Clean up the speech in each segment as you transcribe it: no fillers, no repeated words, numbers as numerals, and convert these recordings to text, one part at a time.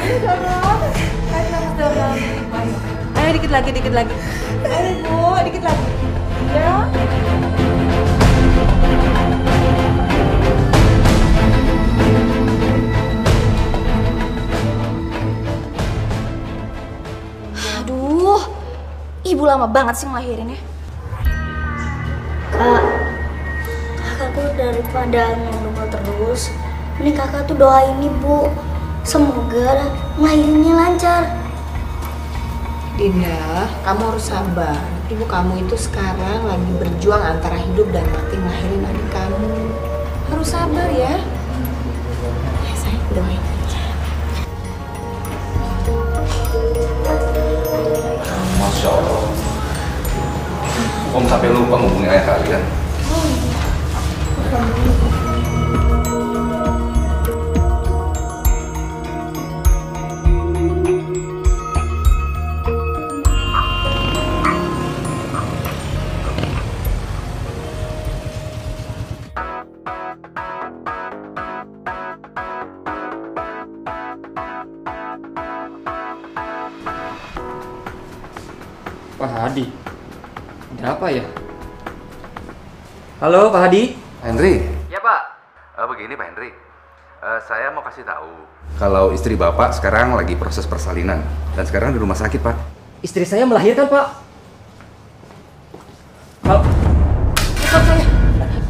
Ayo dorong. Tarik nafas dorong. Ayo dikit lagi, dikit lagi. Ayo Bu, dikit lagi. Ya. Aduh, ibu lama banget sih ngelahirinnya. Kak, kakak tuh daripada ngomong terus, ini kakak tuh doain ibu. Semoga ngelahirinnya lancar. Dinda, kamu harus sabar. Ibu kamu itu sekarang lagi berjuang antara hidup dan mati ngelahirin adik kamu. Harus sabar ya. Ya sayang, doain aja. Masya Allah. Om sampai lupa ngomongin ayah kalian. Pak Hadi, ada apa ya? Halo Pak Hadi. Henry. Ya Pak. Begini Pak Henry, saya mau kasih tahu kalau istri Bapak sekarang lagi proses persalinan dan sekarang di rumah sakit Pak. Istri saya melahirkan Pak. Halo. Bukan saya.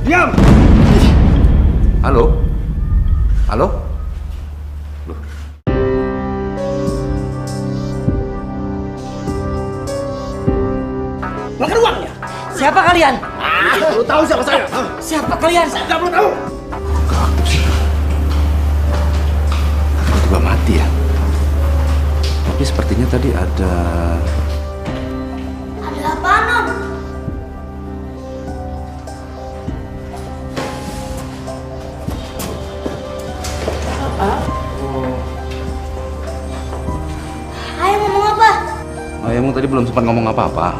Diam. Halo. Halo. Loh. Makan uangnya. Siapa kalian? Lu tahu siapa saya? Siapa kalian? Saya nggak perlu tahu. Kok aktif sih? Tiba mati ya? Tapi sepertinya tadi ada... Ada apa, Non? Ayo ngomong apa? Ayahmu tadi belum sempat ngomong apa-apa,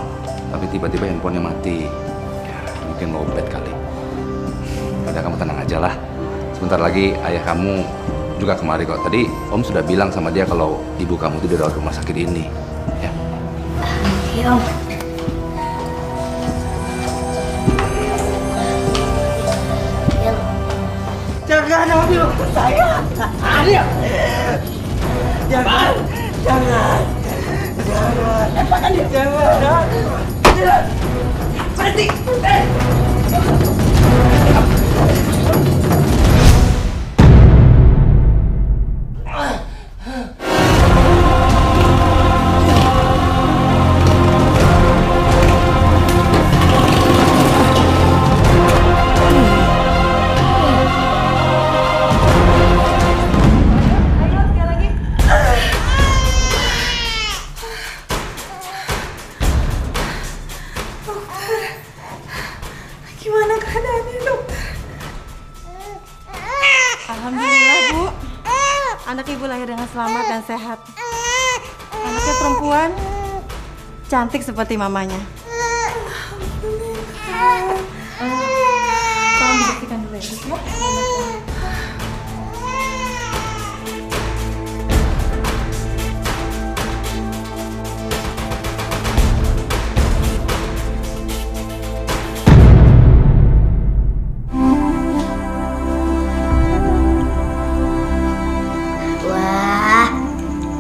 tapi tiba-tiba handphonenya mati. Ya, mungkin lowbat kali. Udah kamu tenang aja lah. Sebentar lagi ayah kamu juga kemari kok. Tadi Om sudah bilang sama dia kalau ibu kamu itu dirawat rumah sakit ini. Ya. Iya, Om. Iya, Om. Jangan ambil saya. Ayo. Jangan. Jangan. Jangan. Lepaskan dia. Jangan. Jangan. Berhenti. Gimana keadaannya, dokter? Alhamdulillah, Bu. Anak ibu lahir dengan selamat dan sehat. Anaknya perempuan, cantik seperti mamanya. Tolong dibersihkan dulu ya, Bu. Wah,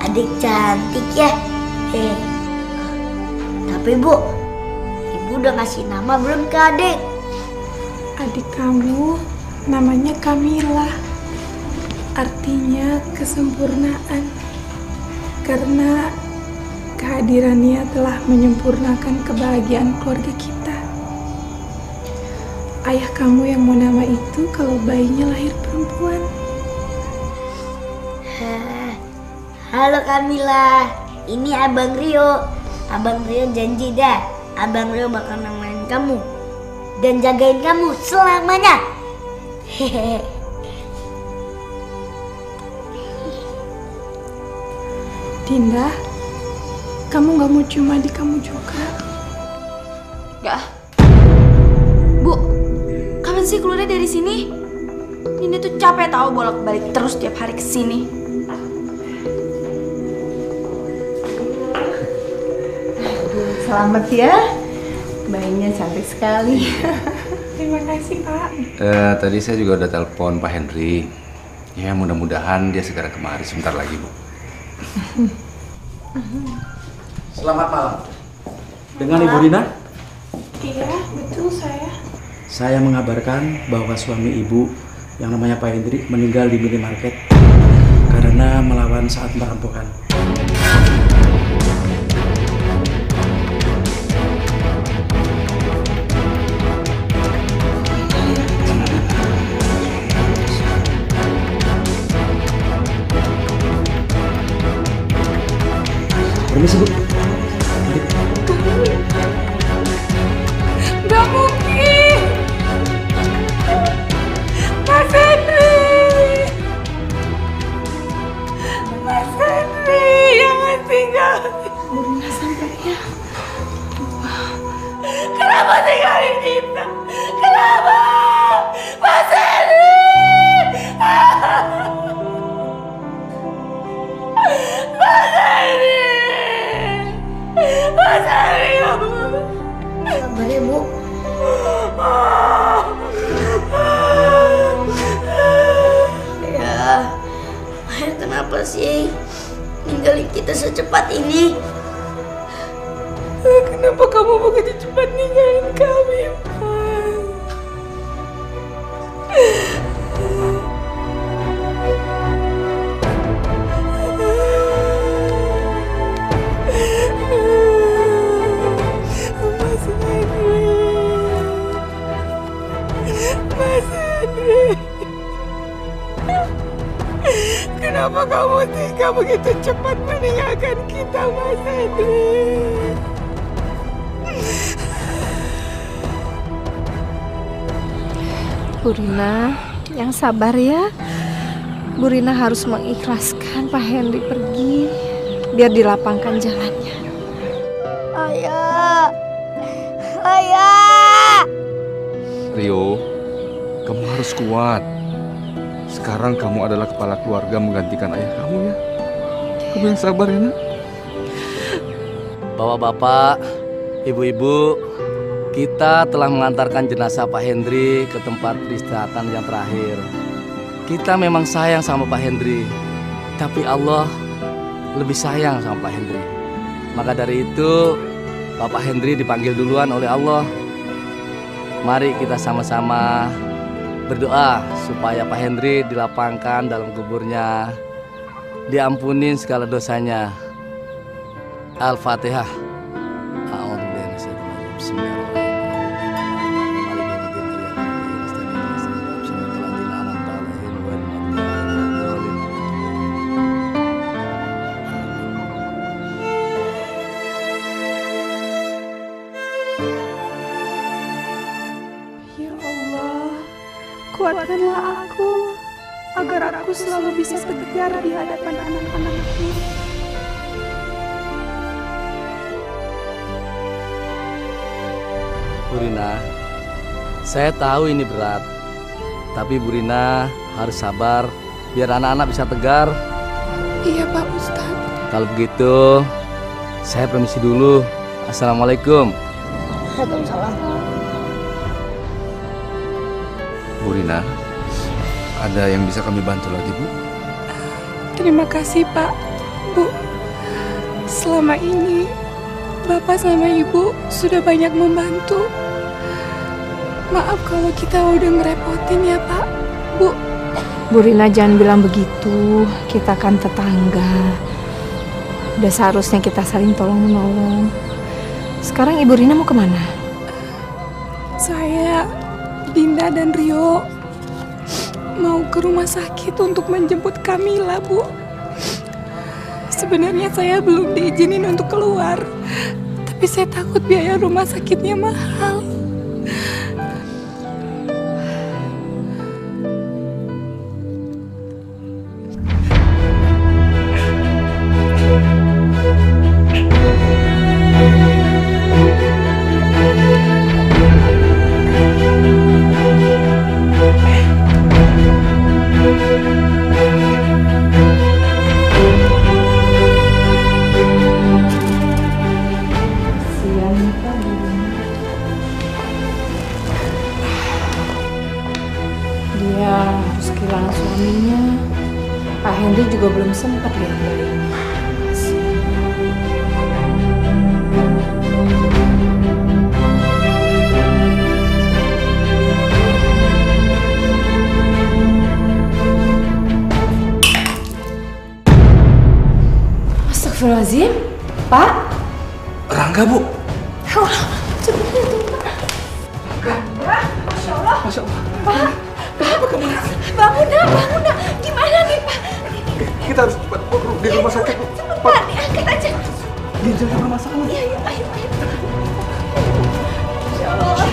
adik cantik ya. Tapi Bu, Ibu udah ngasih nama belum ke adik? Adik kamu namanya Kamila. Artinya kesempurnaan. Karena kehadirannya telah menyempurnakan kebahagiaan keluarga kita. Ayah kamu yang mau nama itu kalau bayinya lahir perempuan. Halo Kamila, ini Abang Rio. Abang Rio janji dah, Abang Rio bakal nemenin kamu dan jagain kamu selamanya. Hehehe. Dinda, kamu gak mau cium adik kamu juga? Gak. Bu, kapan sih keluarnya dari sini? Ini tuh capek tahu bolak-balik terus tiap hari ke sini. Selamat ya. Bayinya cantik sekali. Terima kasih, Pak. Tadi saya juga udah telepon Pak Henry. Ya mudah-mudahan dia segera kemari sebentar lagi, Bu. Selamat malam. Dengan Ibu Rina? Iya, betul saya. Saya mengabarkan bahwa suami Ibu yang namanya Pak Hendri meninggal di minimarket karena melawan saat perampokan. Permisi, Bu. Gak mungkin. Mas Henry. Mas Henry, jangan tinggal. Burina sampai ya. Kenapa tinggalin kita? Kenapa? Mas Henry. Mas Henry. Mas Henry. Sabar ya, Bu. Ya, Ayah kenapa sih ninggalin kita secepat ini? Kenapa kamu begitu cepat ninggalin kami, Mas? Mas Henry. Mas Henry. Kenapa kamu tega begitu cepat meninggalkan kita, Mas Henry? Bu Rina, yang sabar ya. Bu Rina harus mengikhlaskan Pak Henry pergi biar dilapangkan jalannya. Ayah. Ayah. Rio, kamu harus kuat. Sekarang kamu adalah kepala keluarga menggantikan ayah kamu ya. Kamu yang sabar ya, Nak. Bapak-bapak, ibu-ibu, kita telah mengantarkan jenazah Pak Hendri ke tempat peristirahatan yang terakhir. Kita memang sayang sama Pak Hendri, tapi Allah lebih sayang sama Pak Hendri. Maka dari itu, Bapak Hendri dipanggil duluan oleh Allah. Mari kita sama-sama berdoa supaya Pak Hendri dilapangkan dalam kuburnya, diampunin segala dosanya. Al-Fatihah. Ya Allah, kuatkanlah aku agar aku selalu bisa tegar di hadapan anak-anakku. Bu Rina, saya tahu ini berat, tapi Bu Rina harus sabar biar anak-anak bisa tegar. Iya Pak Ustadz. Kalau begitu, saya permisi dulu. Assalamualaikum. Waalaikumsalam. Bu Rina, ada yang bisa kami bantu lagi, Bu? Terima kasih Pak, Bu. Selama ini Bapak sama Ibu sudah banyak membantu. Maaf kalau kita udah ngerepotin ya Pak, Bu. Bu Rina jangan bilang begitu, kita kan tetangga. Udah seharusnya kita saling tolong-menolong. Sekarang Ibu Rina mau kemana? Saya, Dinda dan Rio mau ke rumah sakit untuk menjemput Kamila, Bu. Sebenarnya saya belum diizinin untuk keluar, tapi saya takut biaya rumah sakitnya mahal. saya harus kehilangan suaminya. Pak Hendri juga belum sempat lihat bayinya. Astagfirullahaladzim, Pak. Rangga, Bu. Ya Allah, coba lihat Pak. Pak, Masya Allah. Masya Allah. Pak, Kenapa kamu? bangun nak. Gimana nih Pak? Kita harus cepat di rumah sakit, Bu. Pak, diangkat aja. Ginjalnya bermasalah. Iya, ayo. Masya Allah.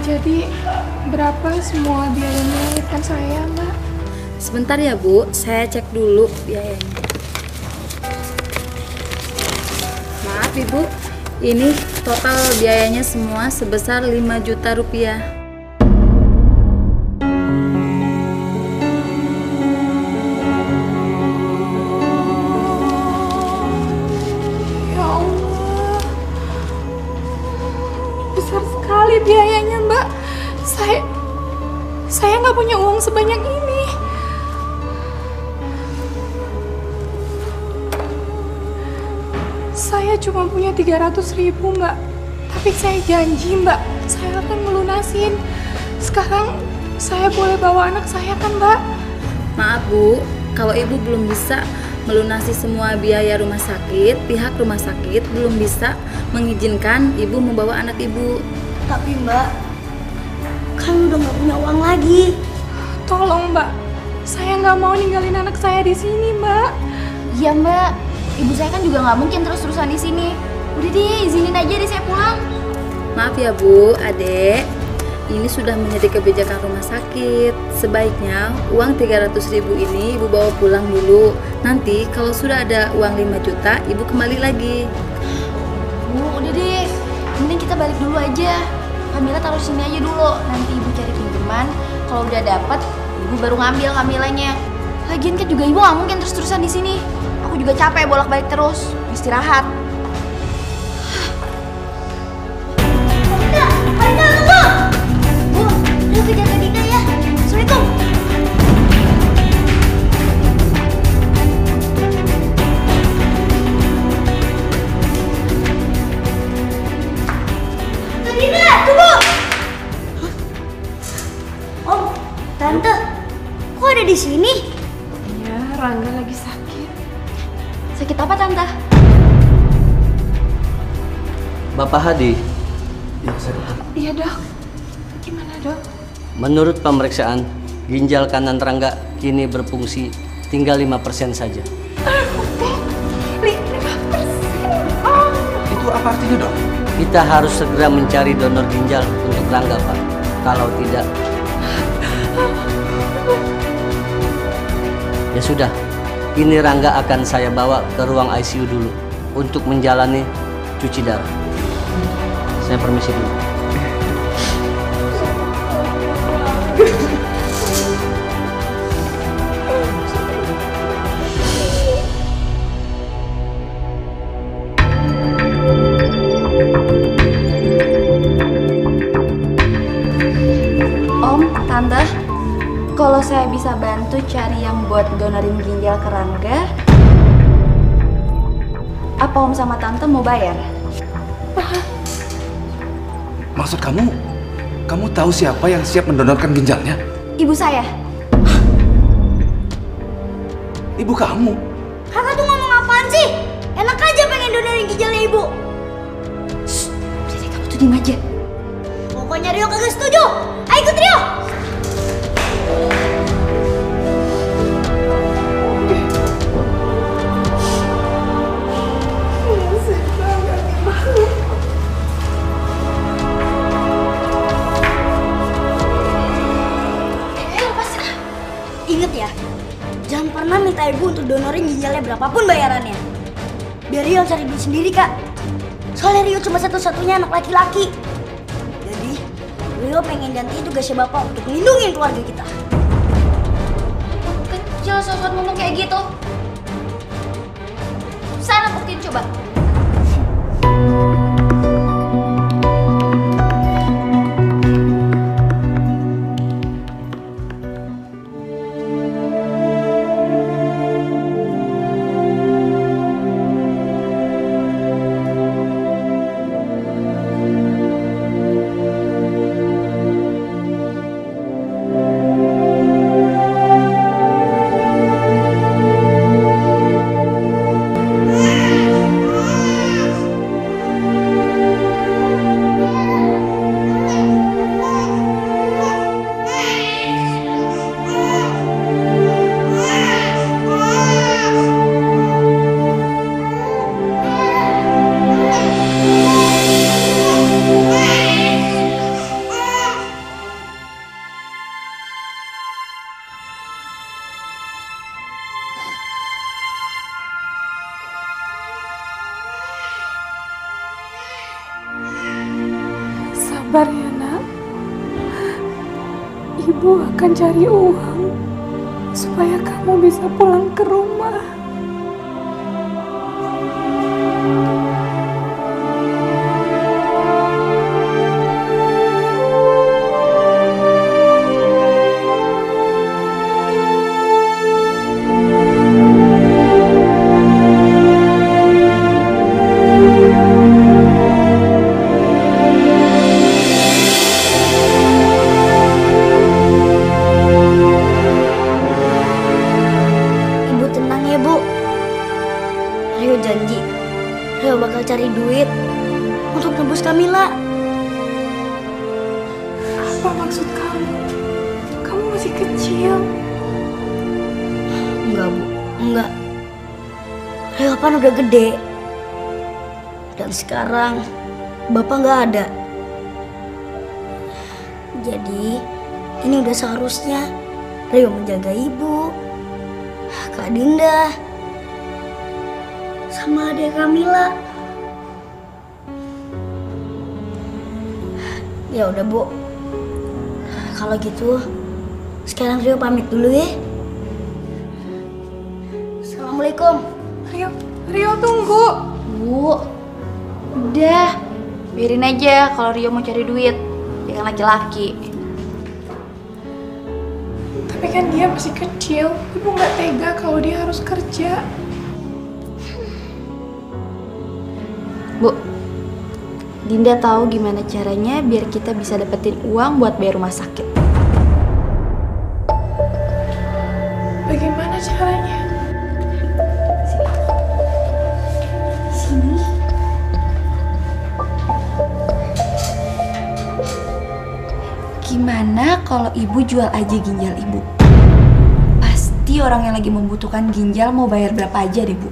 Jadi berapa semua biaya melahirkan saya, Mbak? Sebentar ya Bu, saya cek dulu biayanya. Maaf Ibu, ini total biayanya semua sebesar 5 juta rupiah. Ya Allah, besar sekali biayanya, Mbak. Saya nggak punya uang sebanyak ini. Saya cuma punya 300.000, Mbak. Tapi saya janji, Mbak, saya akan melunasin. Sekarang saya boleh bawa anak saya kan, Mbak? Maaf Bu, kalau Ibu belum bisa melunasi semua biaya rumah sakit, pihak rumah sakit belum bisa mengizinkan Ibu membawa anak Ibu. Tapi Mbak, kan udah nggak punya uang lagi. Tolong, Mbak. Saya nggak mau ninggalin anak saya di sini, Mbak. Iya Mbak, ibu saya kan juga nggak mungkin terus-terusan di sini. Udah deh, izinin aja deh saya pulang. Maaf ya Bu, Adek. Ini sudah menjadi kebijakan rumah sakit. Sebaiknya uang 300.000 ini Ibu bawa pulang dulu. Nanti kalau sudah ada uang 5 juta, Ibu kembali lagi. Bu, udah deh. Mending kita balik dulu aja. Kamila taruh sini aja dulu. Nanti ibu cari pinjaman. Kalau udah dapat, ibu baru ngambil Kamilanya. Lagian kan juga ibu nggak mungkin terus-terusan di sini. Aku juga capek bolak-balik terus. Istirahat. Bu, kejar Kak Dina ya. Assalamualaikum. Kak Dina, tunggu. Om, Tante, kok ada di sini? Iya, Rangga lagi sakit. Sakit apa Tante? Bapak Hadi, Iya, Dok. Gimana, Dok? menurut pemeriksaan, ginjal kanan Rangga kini berfungsi tinggal 5% saja. 5%? Itu apa artinya, Dok? Kita harus segera mencari donor ginjal untuk Rangga, Pak. Kalau tidak, ya sudah. Ini Rangga akan saya bawa ke ruang ICU dulu untuk menjalani cuci darah. Saya permisi dulu. Om, Tante, kalau saya bisa bantu cari yang buat donorin ginjal ke Rangga, apa Om sama Tante mau bayar? Maksud kamu tahu siapa yang siap mendonorkan ginjalnya? Ibu saya. Ibu kamu? Kakak tuh ngomong apaan sih? Enak aja pengen donorin ginjalnya ibu. Jadi kamu tuh diem aja. Pokoknya Rio kagak setuju. Ayo ikut Rio. Ingat ya, jangan pernah minta ibu untuk donorin ginjalnya berapapun bayarannya. Biar Rio cari duit sendiri, Kak. Soalnya Rio cuma satu-satunya anak laki-laki. Jadi, Rio pengen ganti tugasnya bapak untuk melindungi keluarga kita. Kecil sosok ngomong kayak gitu. sabar ya nak. Ibu akan cari uang supaya kamu bisa pulang ke rumah. Rio janji, Rio bakal cari duit untuk nebus Kamila. Apa maksud kamu? Kamu masih kecil. Enggak, Bu. Enggak. Rio kan udah gede. Dan sekarang Bapak nggak ada. Jadi, ini udah seharusnya Rio menjaga Ibu, Kak Dinda, sama adik Kamila. Ya udah, Bu. Kalau gitu, sekarang Rio pamit dulu ya. Assalamualaikum. Rio tunggu. Bu, udah. Biarin aja kalau Rio mau cari duit. Dia kan laki-laki. Tapi kan dia masih kecil. Ibu nggak tega kalau dia harus kerja. Bu, Dinda tahu gimana caranya biar kita bisa dapetin uang buat bayar rumah sakit. Bagaimana caranya? Sini. Gimana kalau ibu jual aja ginjal ibu? Pasti orang yang lagi membutuhkan ginjal mau bayar berapa aja deh, Bu.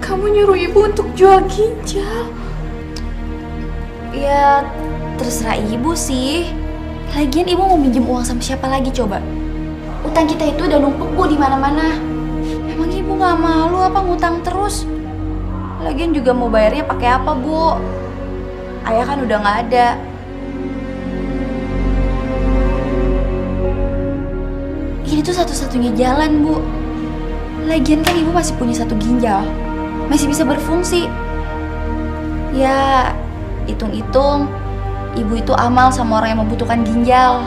Kamu nyuruh ibu untuk jual ginjal? Ya, terserah ibu sih. Lagian ibu mau minjem uang sama siapa lagi coba? Utang kita itu udah numpuk, Bu, di mana-mana. Emang ibu nggak malu apa ngutang terus? Lagian juga mau bayarnya pakai apa, Bu? Ayah kan udah nggak ada. Ini tuh satu-satunya jalan, Bu. Lagian kan ibu masih punya satu ginjal. Masih bisa berfungsi. Ya, hitung-hitung, ibu itu amal sama orang yang membutuhkan ginjal.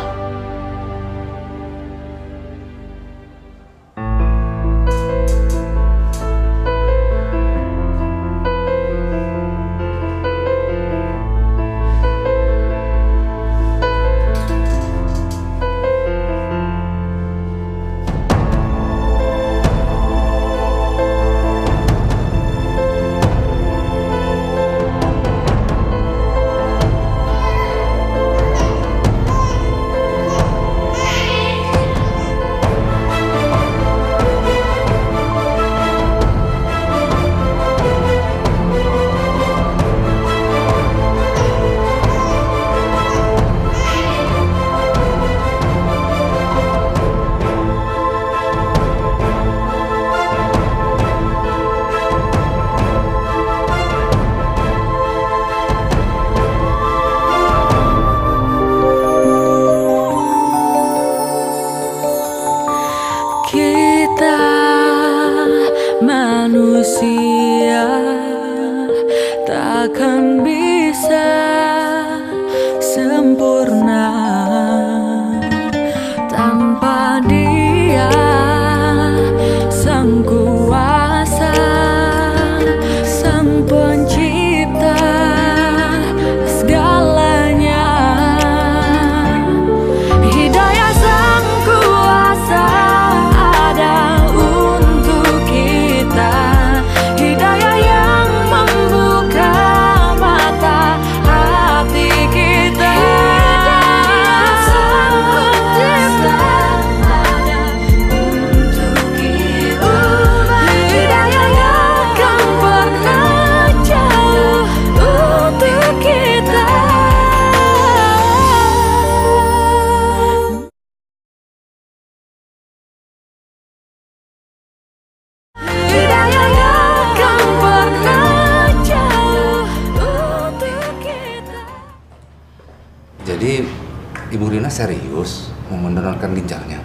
Ibu Rina serius mau mendonorkan ginjalnya?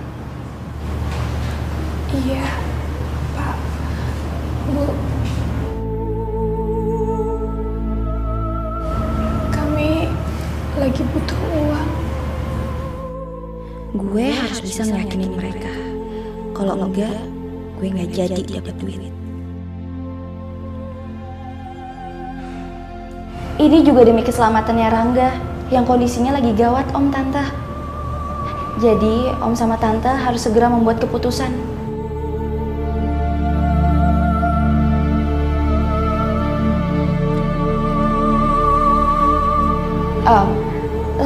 Iya, Pak, Bu. Kami lagi butuh uang. Gue harus bisa ngeyakinin mereka. Kalau enggak, gue nggak jadi dapat duit. Ini juga demi keselamatannya Rangga yang kondisinya lagi gawat, Om Tante. Jadi, Om sama Tante harus segera membuat keputusan.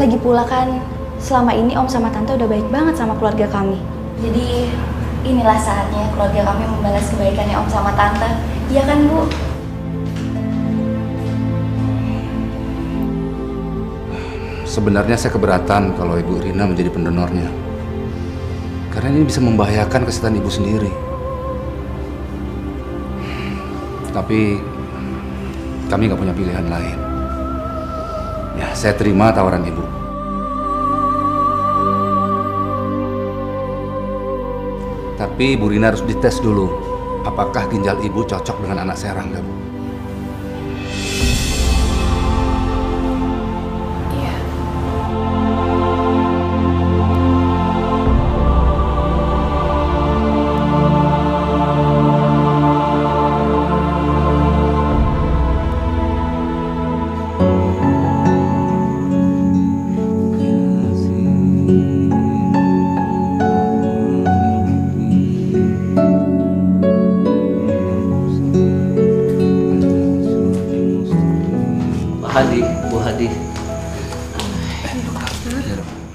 Lagi pula kan selama ini Om sama Tante udah baik banget sama keluarga kami. Jadi inilah saatnya keluarga kami membalas kebaikannya Om sama Tante. Iya kan, Bu? Sebenarnya saya keberatan kalau Ibu Rina menjadi pendonornya. Karena ini bisa membahayakan kesehatan Ibu sendiri. Tapi kami nggak punya pilihan lain. Ya, saya terima tawaran Ibu. Tapi Bu Rina harus dites dulu. Apakah ginjal Ibu cocok dengan anak saya Rangga, Bu?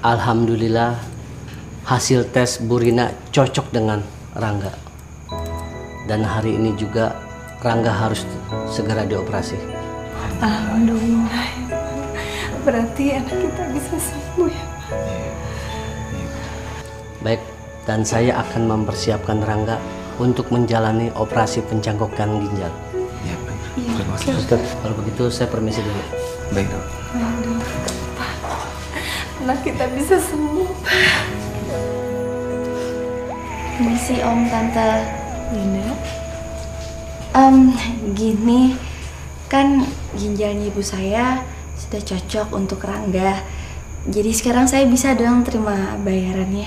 Alhamdulillah hasil tes Bu Rina cocok dengan Rangga. Dan hari ini juga Rangga harus segera dioperasi. Alhamdulillah. Berarti anak kita bisa sembuh ya, Pak. Baik, dan saya akan mempersiapkan Rangga untuk menjalani operasi pencangkokan ginjal. Ya, baik. Terima kasih. Suster, kalau begitu saya permisi dulu. Baik, Dok. Anak kita bisa sembuh. Permisi Om, Tante. Linda. Gini, kan ginjalnya ibu saya sudah cocok untuk Rangga. Jadi sekarang saya bisa dong terima bayarannya.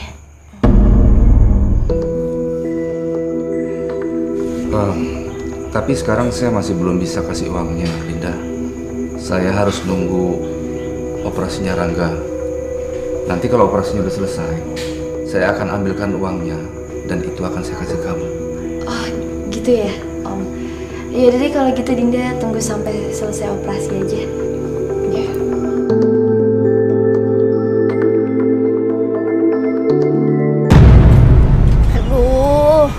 Tapi sekarang saya masih belum bisa kasih uangnya, Linda. Saya harus nunggu operasinya Rangga. Nanti kalau operasinya udah selesai, saya akan ambilkan uangnya dan itu akan saya kasih kamu. Oh, gitu ya, Om. Ya jadi kalau gitu Dinda tunggu sampai selesai operasi aja. Ya. Aduh,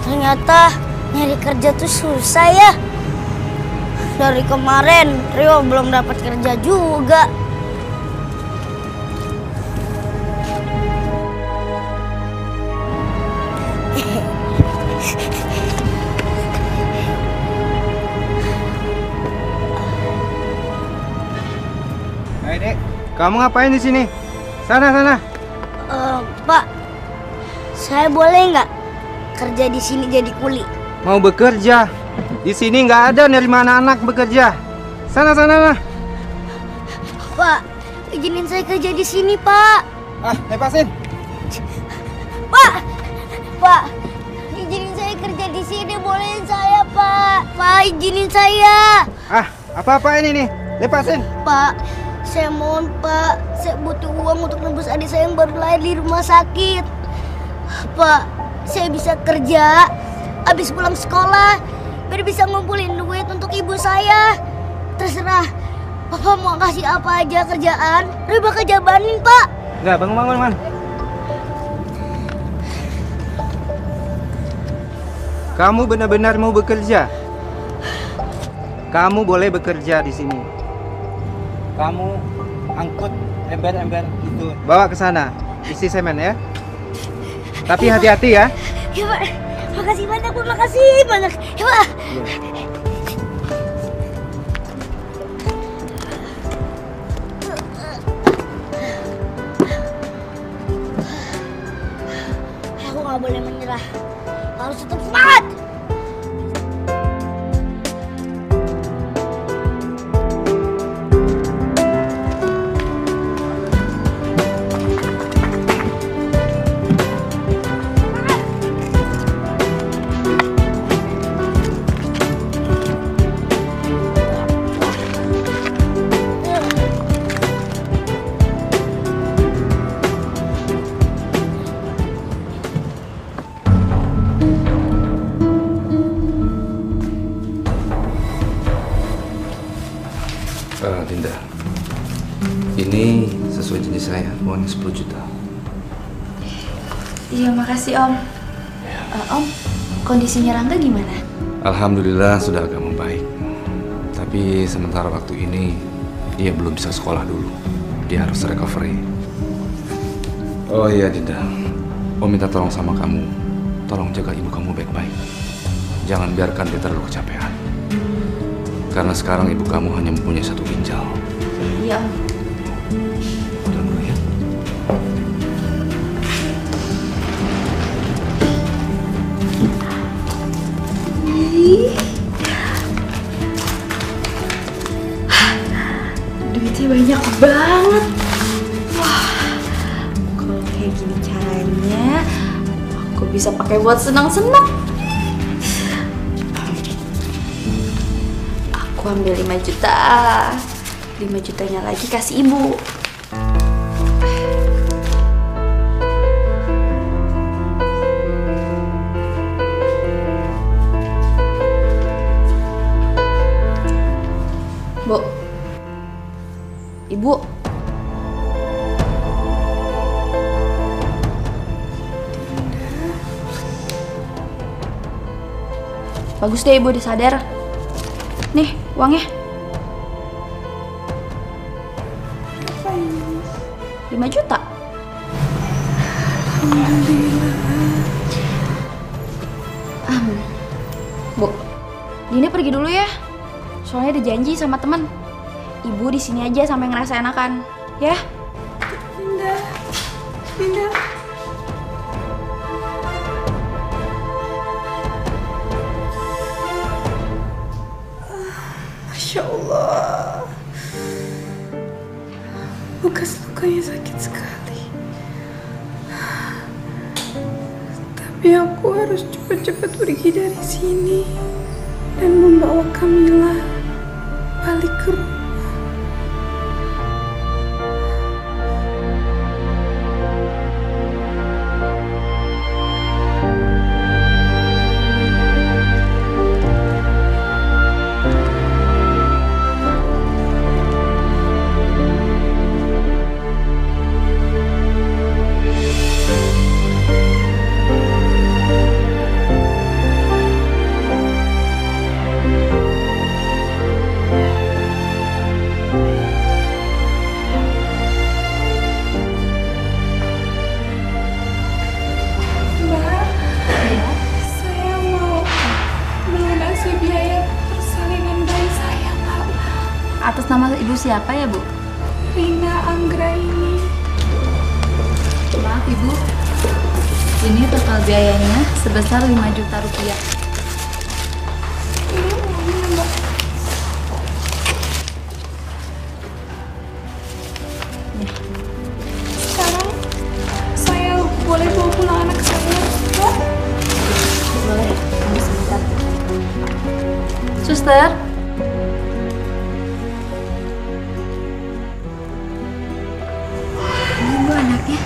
ternyata nyari kerja tuh susah ya. Dari kemarin Rio belum dapat kerja juga. Hai Dek, kamu ngapain di sini? Sana. Pak, saya boleh nggak kerja di sini jadi kuli? Mau bekerja? Di sini nggak ada nerima anak-anak bekerja. Sana. Pak, izinin saya kerja di sini, Pak. Lepasin. Pak, izinin saya kerja di sini, bolehin saya, Pak. Pak, izinin saya. Apa ini nih? Lepasin. Pak, saya mohon, Pak. Saya butuh uang untuk nebus adik saya yang baru lahir di rumah sakit. Pak, saya bisa kerja habis pulang sekolah biar bisa ngumpulin duit untuk ibu saya. Terserah, Papa mau kasih apa aja kerjaan, Rio bakal jabanin, Pak. Enggak, bangun. Kamu benar-benar mau bekerja? Kamu boleh bekerja di sini. Kamu angkut ember-ember itu, bawa ke sana, isi semen ya. Tapi hati-hati ya. Ya, Pak. Makasih banyak, Pak. Makasih banyak. Ya, Pak. nggak boleh menyerah. Harus tetap semangat. Dinda, ini sesuai janji saya, uangnya 10 juta. Iya, makasih Om. Om, kondisinya Rangga gimana? Alhamdulillah sudah agak membaik. Tapi sementara waktu ini dia belum bisa sekolah dulu. Dia harus recovery. Oh iya Dinda, Om minta tolong sama kamu. Tolong jaga ibu kamu baik-baik. Jangan biarkan dia terlalu kecapean. Karena sekarang ibu kamu hanya mempunyai 1 ginjal. Iya, Om. Udah dulu ya. Duitnya banyak banget. Wah, kalau kayak gini caranya, aku bisa pakai buat senang-senang. Aku ambil 5 juta. 5 jutanya lagi kasih ibu. Bu. Ibu. Bagus deh ibu udah sadar. Nih, uangnya. 5 juta. Bu, Dina pergi dulu ya. Soalnya ada janji sama teman. Ibu di sini aja sampai ngerasa enakan, ya? Dinda. Masya Allah. Bekas lukanya sakit sekali. Tapi aku harus cepat-cepat pergi dari sini dan membawa Kamila balik ke rumah. Atas nama ibu siapa ya, Bu? Rina Anggraini. Maaf, Ibu. Ini total biayanya sebesar 5 juta rupiah. Ini uangnya, Mbak. Sekarang saya boleh bawa pulang anak saya, Mbak? Boleh, tunggu sebentar. Suster. Ini anaknya.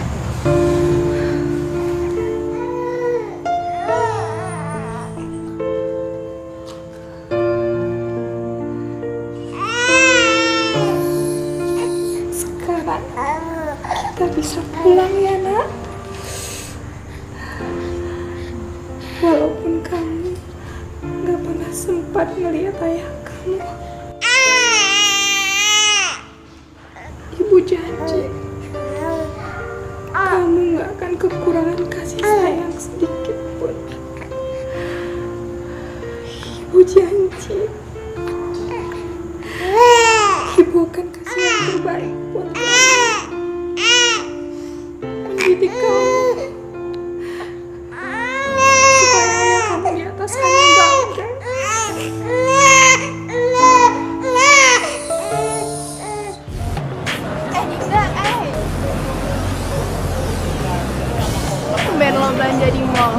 Sekarang kita bisa pulang ya, Nak. Walaupun kamu gak pernah sempat melihat ayah kamu. Ibu janji kamu gak akan kekurangan kasih sayang sedikit pun. Ibu janji Ibu akan kasih yang terbaik buat kamu, mendidik kamu belanja di mall.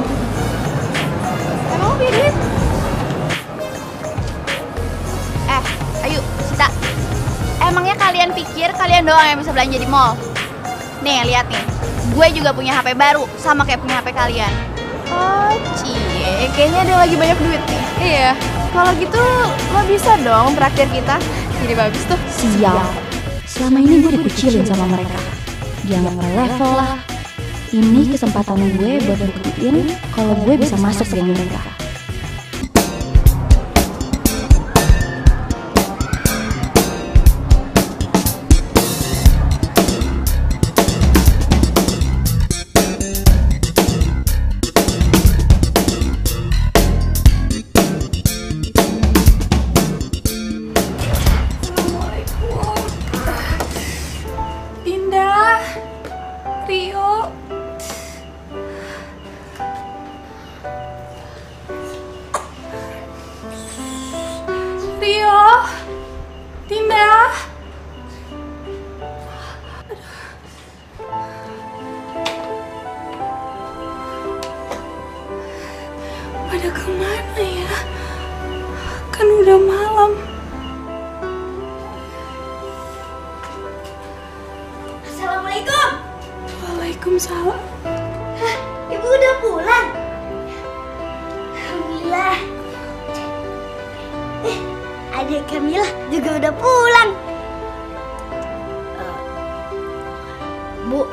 Emang lu duit? Ayo, Sita. Emangnya kalian pikir kalian doang yang bisa belanja di mall? Nih, lihat nih. Gue juga punya HP baru, sama kayak punya HP kalian. Oh, cie, kayaknya ada lagi banyak duit nih. Iya, kalau gitu lo bisa dong traktir kita. Jadi bagus tuh. Sial. Selama ini gue dikucilin sama mereka. Dia nggak level lah. Ini kesempatan gue buat buktiin kalau gue bisa masuk geng mereka. Pada kemana ya? Kan udah malam. Assalamualaikum. Waalaikumsalam. Hah, ibu udah pulang? Alhamdulillah. Adik Kamila juga udah pulang. Bu,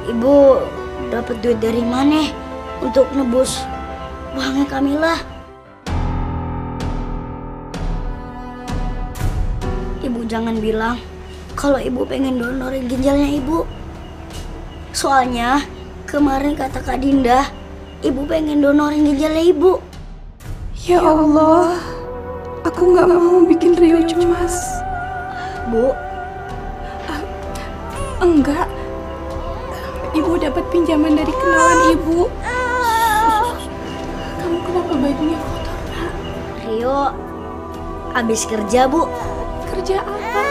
ibu dapat duit dari mana untuk nebus uangnya Kamila? Ibu jangan bilang kalau ibu pengen donorin ginjalnya ibu. Soalnya kemarin kata Kak Dinda, ibu pengen donorin ginjalnya ibu. Ya Allah, aku nggak mau bikin Rio cemas. Bu, enggak. Ibu dapat pinjaman dari kenalan ibu. Kamu kenapa bajunya kotor, Nak? Rio habis kerja, Bu. Kerja apa?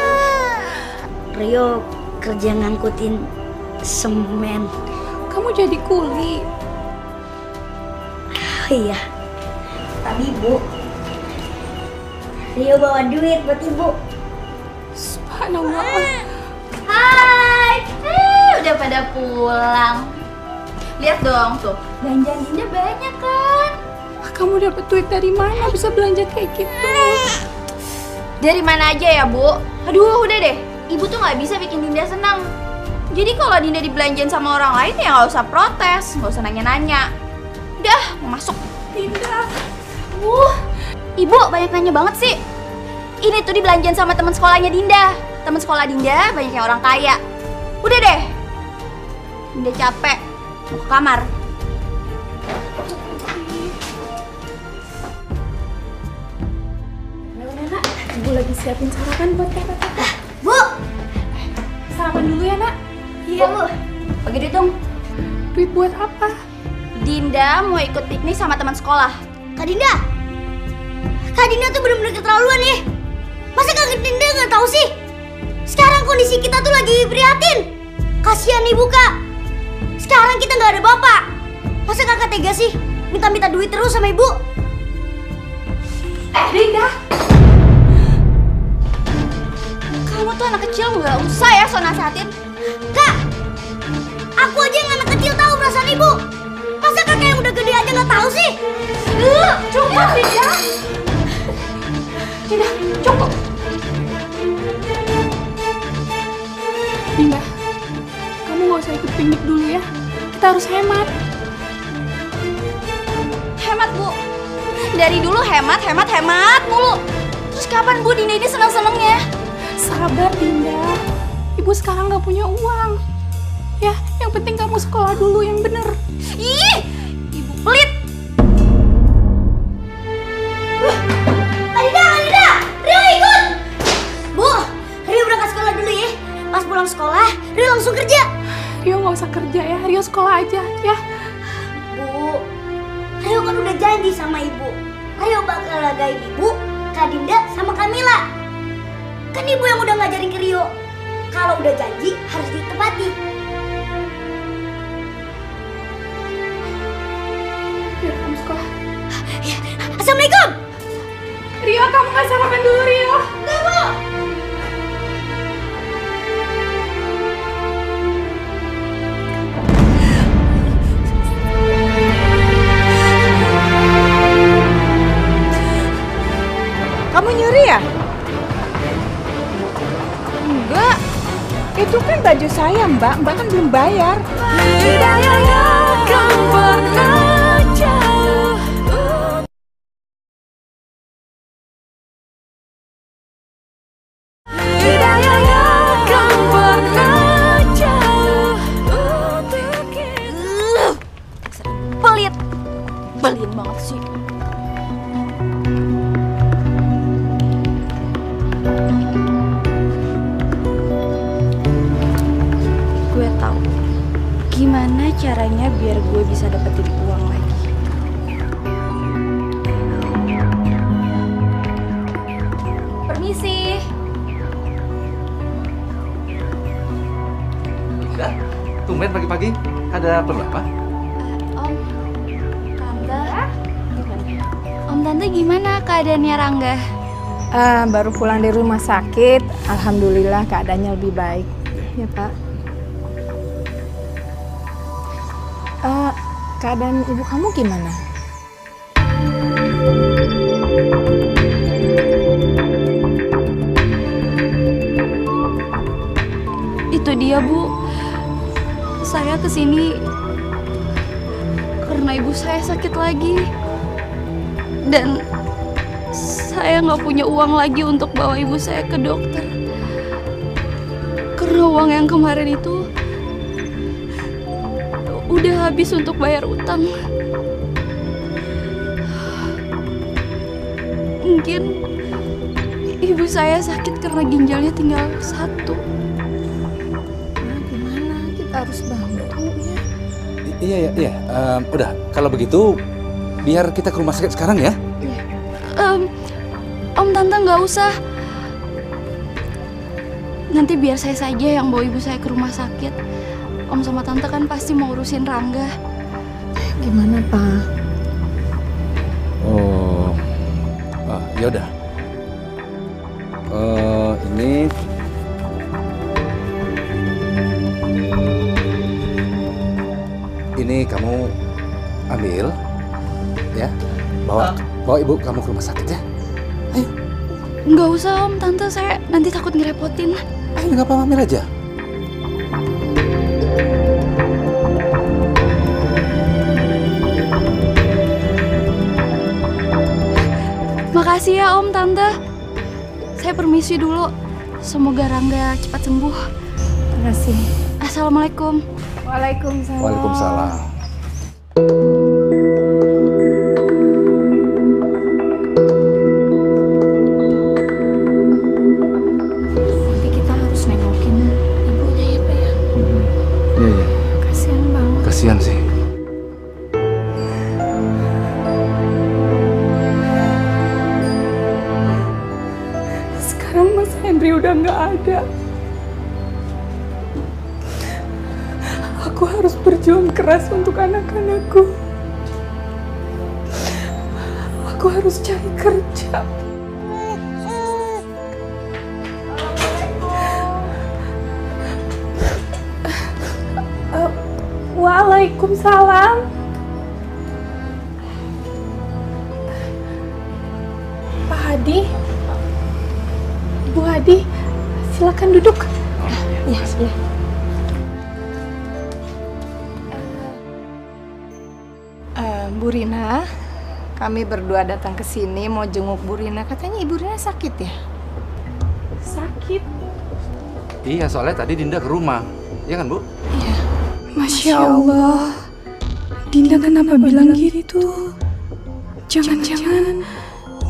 Rio kerja ngangkutin semen. Kamu jadi kuli? Iya. Tapi Bu, Rio bawa duit buat ibu. Subhanallah. Hai, udah pada pulang. Lihat dong tuh, belanjaan Dinda banyak kan? Kamu dapat duit dari mana bisa belanja kayak gitu? Dari mana aja ya, Bu? Aduh, udah deh. Ibu tuh nggak bisa bikin Dinda senang. Jadi kalau Dinda dibelanjain sama orang lain ya nggak usah protes, nggak usah nanya-nanya. Udah, mau masuk. Dinda. Ibu banyak nanya banget sih. Ini tuh dibelanjain sama teman sekolahnya Dinda. Teman sekolah Dinda banyak yang orang kaya. Udah deh. Dinda capek. Mau ke kamar. Nak, Ibu lagi siapin sarapan buat kakak-kakak. Bu! Sarapan dulu ya, Nak. Iya, Bu. Bagi duit dong. Duit buat apa? Dinda mau ikut piknik sama teman sekolah. Kak Dinda! Kak Dinda tuh bener-bener keterlaluan ya. Masa Kak Dinda nggak tahu sih? Sekarang kondisi kita tuh lagi prihatin. Kasihan ibu, Kak. Sekarang kita nggak ada bapak. Masa kakak tega sih minta-minta duit terus sama ibu? Dinda! Kamu tuh anak kecil nggak usah ya so nasehatin. Kak! Aku aja yang anak kecil tahu perasaan ibu. Masa kakak yang udah gede aja nggak tahu sih? Cukup, Dinda! Dinda, cukup! Dinda, kamu gak usah ikut piknik dulu ya. Kita harus hemat. Hemat, Bu. Dari dulu hemat mulu. Terus kapan Bu Dinda ini seneng-senengnya? Sabar, Dinda. Ibu sekarang gak punya uang. Ya, yang penting kamu sekolah dulu yang bener. Ih, ibu pelit. Adida! Rio ikut! Bu, Rio berangkat sekolah dulu ya. Pas pulang sekolah, Rio langsung kerja. Rio gak usah kerja ya, Rio sekolah aja ya. Bu, Rio kan udah janji sama ibu. Rio bakal lagain ibu, Kak Dinda, sama Kamila. Kan ibu yang udah ngajarin ke Rio. Kalau udah janji, harus ditepati. Itu kan baju saya, Mbak. Mbak kan belum bayar. Hidayahnya kan pernah jauh. Hidayahnya kan pernah jauh untuk kita. Pelit. Belin banget sih. Gue tahu gimana caranya biar gue bisa dapetin uang lagi. Permisi. Linda, tumben pagi-pagi. Ada perlu apa? Om, Tante, Om Tante gimana keadaannya Rangga? Baru pulang dari rumah sakit. Alhamdulillah keadaannya lebih baik. Ya, Pak. Keadaan ibu kamu gimana? Itu dia, Bu. Saya kesini karena ibu saya sakit lagi. Dan saya nggak punya uang lagi untuk bawa ibu saya ke dokter. Karena uang yang kemarin itu udah habis untuk bayar utang. Mungkin ibu saya sakit karena ginjalnya tinggal satu. Gimana? Kita harus bantu ya. Iya. Udah, kalau begitu biar kita ke rumah sakit sekarang ya. Om Tante nggak usah. Nanti biar saya saja yang bawa ibu saya ke rumah sakit. Om sama Tante kan pasti mau urusin Rangga. Gimana, Pak? Oh, ya udah. Ini kamu ambil, ya. Bawa ibu kamu ke rumah sakit ya. Ayo. Nggak usah Om, Tante, saya nanti takut ngerepotin. Ayo, nggak apa-apa, ambil aja. Makasih ya Om, Tante. Saya permisi dulu. Semoga Rangga cepat sembuh. Terima kasih. Assalamualaikum. Waalaikumsalam. Waalaikumsalam. Nanti kita harus nengokin ibunya ya, Pak ya. Iya. Kasihan banget. Kasihan sih. Sekarang Mas Henry udah nggak ada. Aku harus berjuang keras untuk anak-anakku. Aku harus cari kerja. Waalaikumsalam. Pak Hadi, Bu Hadi, silakan duduk. Iya. Bu Rina, kami berdua datang ke sini mau jenguk Bu Rina. Katanya Ibu Rina sakit ya? Sakit? Iya, soalnya tadi Dinda ke rumah. Iya kan, Bu? Iya. Masya Allah, Dinda kenapa bilang gitu? Jangan-jangan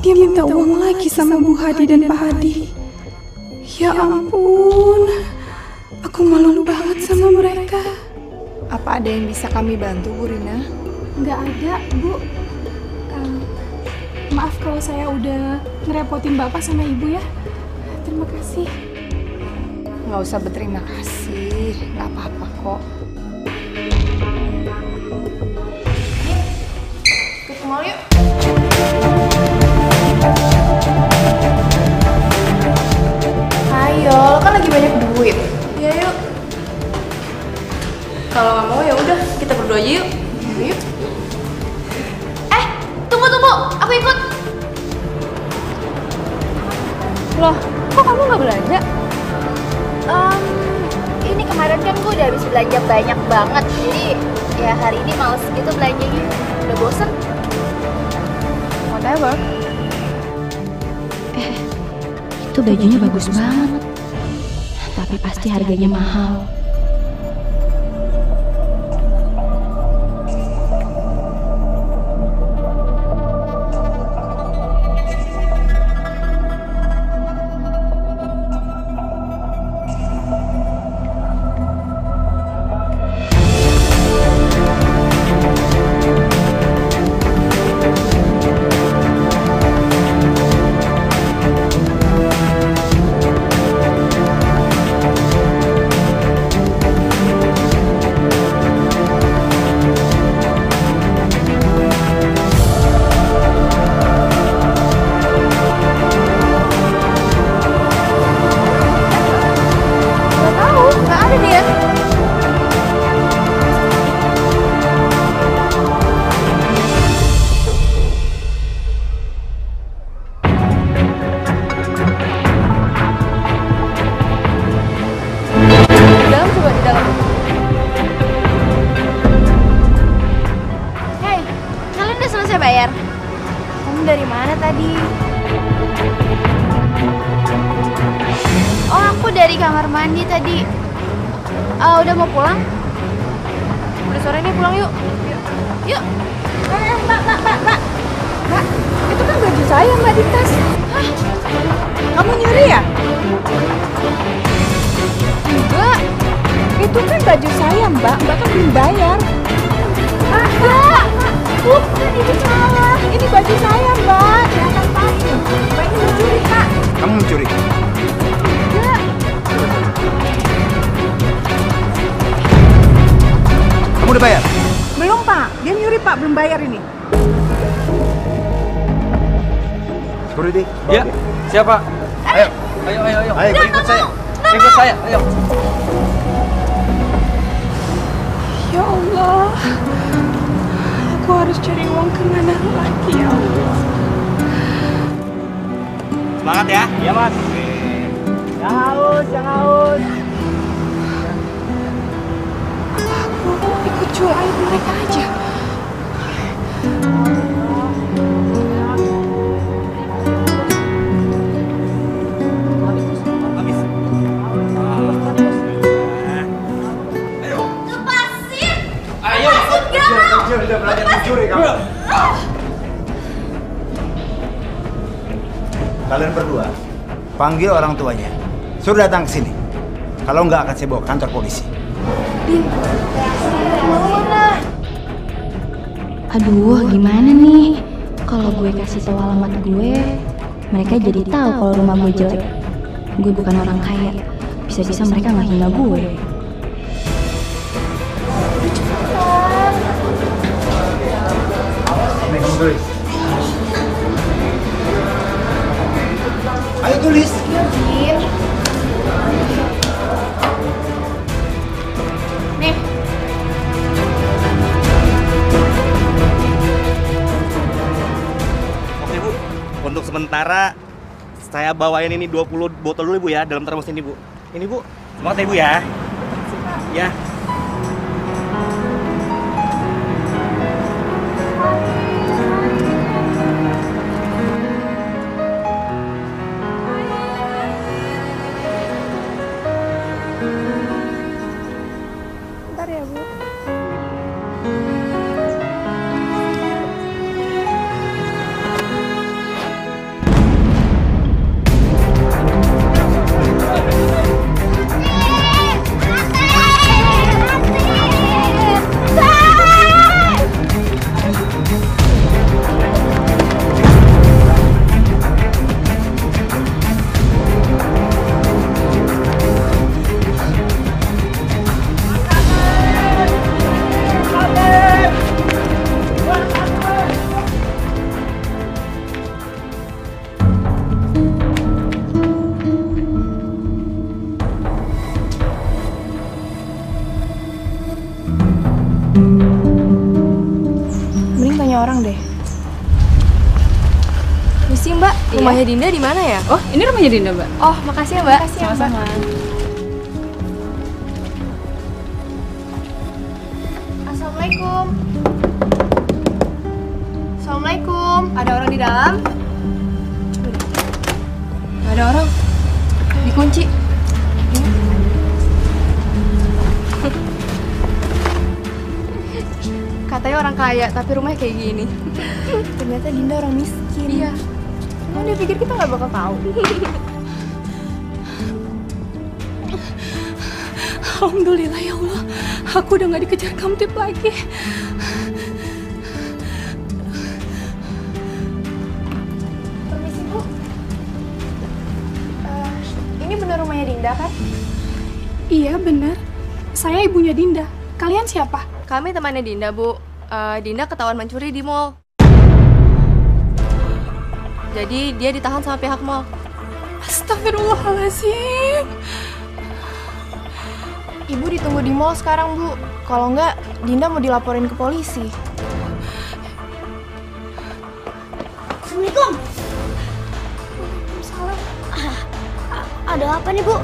dia minta uang lagi sama Bu Hadi dan Pak Hadi. Ya ampun, aku malu banget sama mereka. Apa ada yang bisa kami bantu, Bu Rina? Nggak ada, Bu. Maaf kalau saya udah ngerepotin Bapak sama Ibu ya. Terima kasih. Nggak usah berterima kasih, nggak apa-apa kok. Ke mall yuk. Ayo, lo kan lagi banyak duit. Iya yuk. Kalau nggak mau ya udah, kita berdua aja yuk. Yuk. Tunggu, aku ikut. Loh, kok kamu nggak belanja? ini kemarin kan gue udah habis belanja banyak banget. Jadi ya hari ini males gitu belanjanya. Udah bosen. Whatever. Itu bajunya bagus banget. Tapi pasti harganya mahal. Dari mana tadi? Oh, aku dari kamar mandi tadi. Udah mau pulang? Udah sore nih, pulang yuk. Yuk. Mbak. Itu kan baju saya, Mbak, di tas. Hah? Kamu nyuri ya? Enggak. Itu kan baju saya, Mbak. Mbak kan belum bayar. Mbak. Bukan, ini salah. Ini baju saya, Mbak. Jangan pakai. Mbak ini mencuri, Pak. Kamu mencuri? Enggak. Kamu udah bayar? Belum, Pak. Dia nyuri, Pak. Belum bayar ini. Security? Ya, siapa? Ayo. Ayo, ikut saya. Ikut saya, ayo. Ya Allah. Aku harus cari uang kemana lagi ya Allah. Semangat ya. Iya, Mas. Jangan haus. Aku ikut jual air mereka aja. Udah belajar mencuri kamu. Kalian berdua panggil orang tuanya. Suruh datang ke sini. Kalau nggak akan saya bawa ke kantor polisi. Aduh, gimana nih? Kalau gue kasih tahu alamat gue, mereka jadi tahu kalau rumah gue jelek. Gue bukan orang kaya. Bisa-bisa mereka nggak hina gue. Nih, kamu tulis. Ayo tulis. Nih. Oke, Bu. Untuk sementara saya bawain ini 20 botol dulu, Bu, ya, dalam termos ini, Bu. Ini, Bu. Semangat ya, Bu, ya. Ya. Bentar ya, Bu. Mending tanya orang deh. Misi, Mbak, rumahnya Dinda di mana ya? Oh, ini rumahnya Dinda, Mbak. Oh, makasih ya, Mbak. Makasih ya, Mbak. Assalamualaikum. Assalamualaikum. Ada orang di dalam? Gak ada orang. Dikunci. Katanya orang kaya, tapi rumahnya kayak gini. Ternyata Dinda orang miskin. Iya. Emang dia pikir kita gak bakal tahu. Alhamdulillah ya Allah, aku udah gak dikejar kamtip lagi. Permisi Bu. Ini benar rumahnya Dinda kan? Iya benar, saya ibunya Dinda. Kalian siapa? Kami temannya Dinda Bu. Dinda ketahuan mencuri di mall. Jadi dia ditahan sama pihak mall. Astagfirullahaladzim. Ibu ditunggu di mall sekarang, Bu. Kalau enggak, Dinda mau dilaporin ke polisi. Assalamualaikum. Waalaikumsalam. Ada apa nih, Bu?